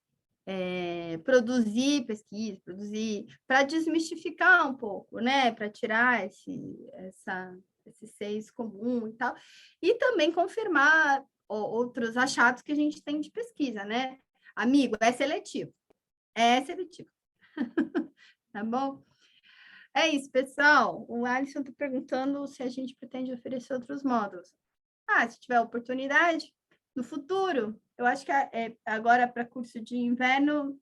produzir pesquisa, produzir para desmistificar um pouco, né? Para tirar esse seis comum e tal, e também confirmar outros achados que a gente tem de pesquisa, né? Amigo, é seletivo. É seletivo. Tá bom? É isso, pessoal. O Alisson está perguntando se a gente pretende oferecer outros módulos. Se tiver oportunidade, no futuro, eu acho que agora para curso de inverno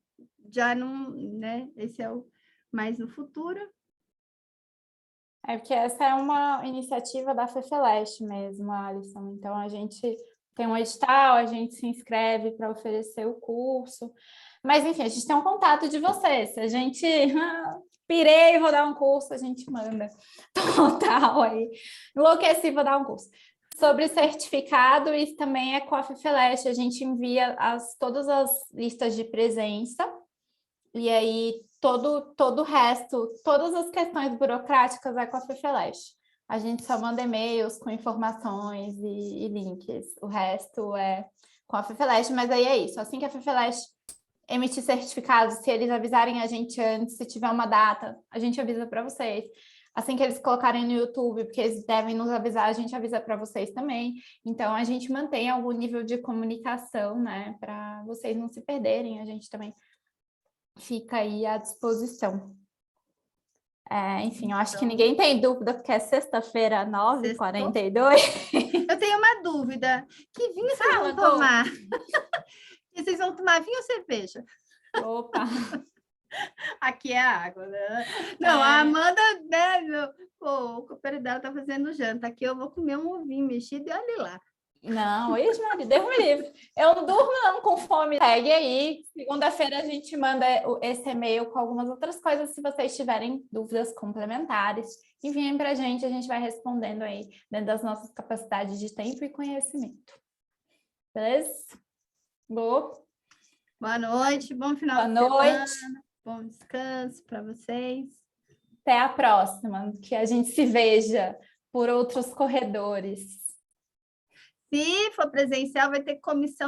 já não, né? Esse é o mais no futuro.
É porque essa é uma iniciativa da FEFELESH mesmo, Alisson. Então, a gente tem um edital, a gente se inscreve para oferecer o curso. Mas, enfim, a gente tem um contato de vocês. Se a gente pirei, vou dar um curso, a gente manda total aí. Enlouqueci, vou dar um curso. Sobre certificado, isso também é com a FEFELESH. A gente envia todas as listas de presença. E aí, todo o resto, todas as questões burocráticas é com a FEFELESH. A gente só manda e-mails com informações e links. O resto é com a FEFELESH, mas aí é isso. Assim que a FEFELESH emitir certificado, se eles avisarem a gente antes, se tiver uma data, a gente avisa para vocês. Assim que eles colocarem no YouTube, porque eles devem nos avisar, a gente avisa para vocês também. Então, a gente mantém algum nível de comunicação, né? Para vocês não se perderem. A gente também fica aí à disposição. Enfim, eu acho que ninguém tem dúvida, porque é sexta-feira, 9h42.
Eu tenho uma dúvida. Que vinho vocês vão tomar? Vocês vão tomar vinho ou cerveja?
Opa!
Aqui é água, né? Não, a Amanda, né? O companheiro dela tá fazendo janta. Aqui eu vou comer um ovinho mexido e olha lá.
Não, isso, Maria, Deus me livre. Eu não durmo não com fome. Segue aí. Segunda-feira a gente manda esse e-mail com algumas outras coisas. Se vocês tiverem dúvidas complementares, enviem para a gente vai respondendo aí dentro das nossas capacidades de tempo e conhecimento. Beleza? Boa
noite, bom final de semana. Bom descanso para vocês.
Até a próxima, que a gente se veja por outros corredores.
Se for presencial, vai ter comissão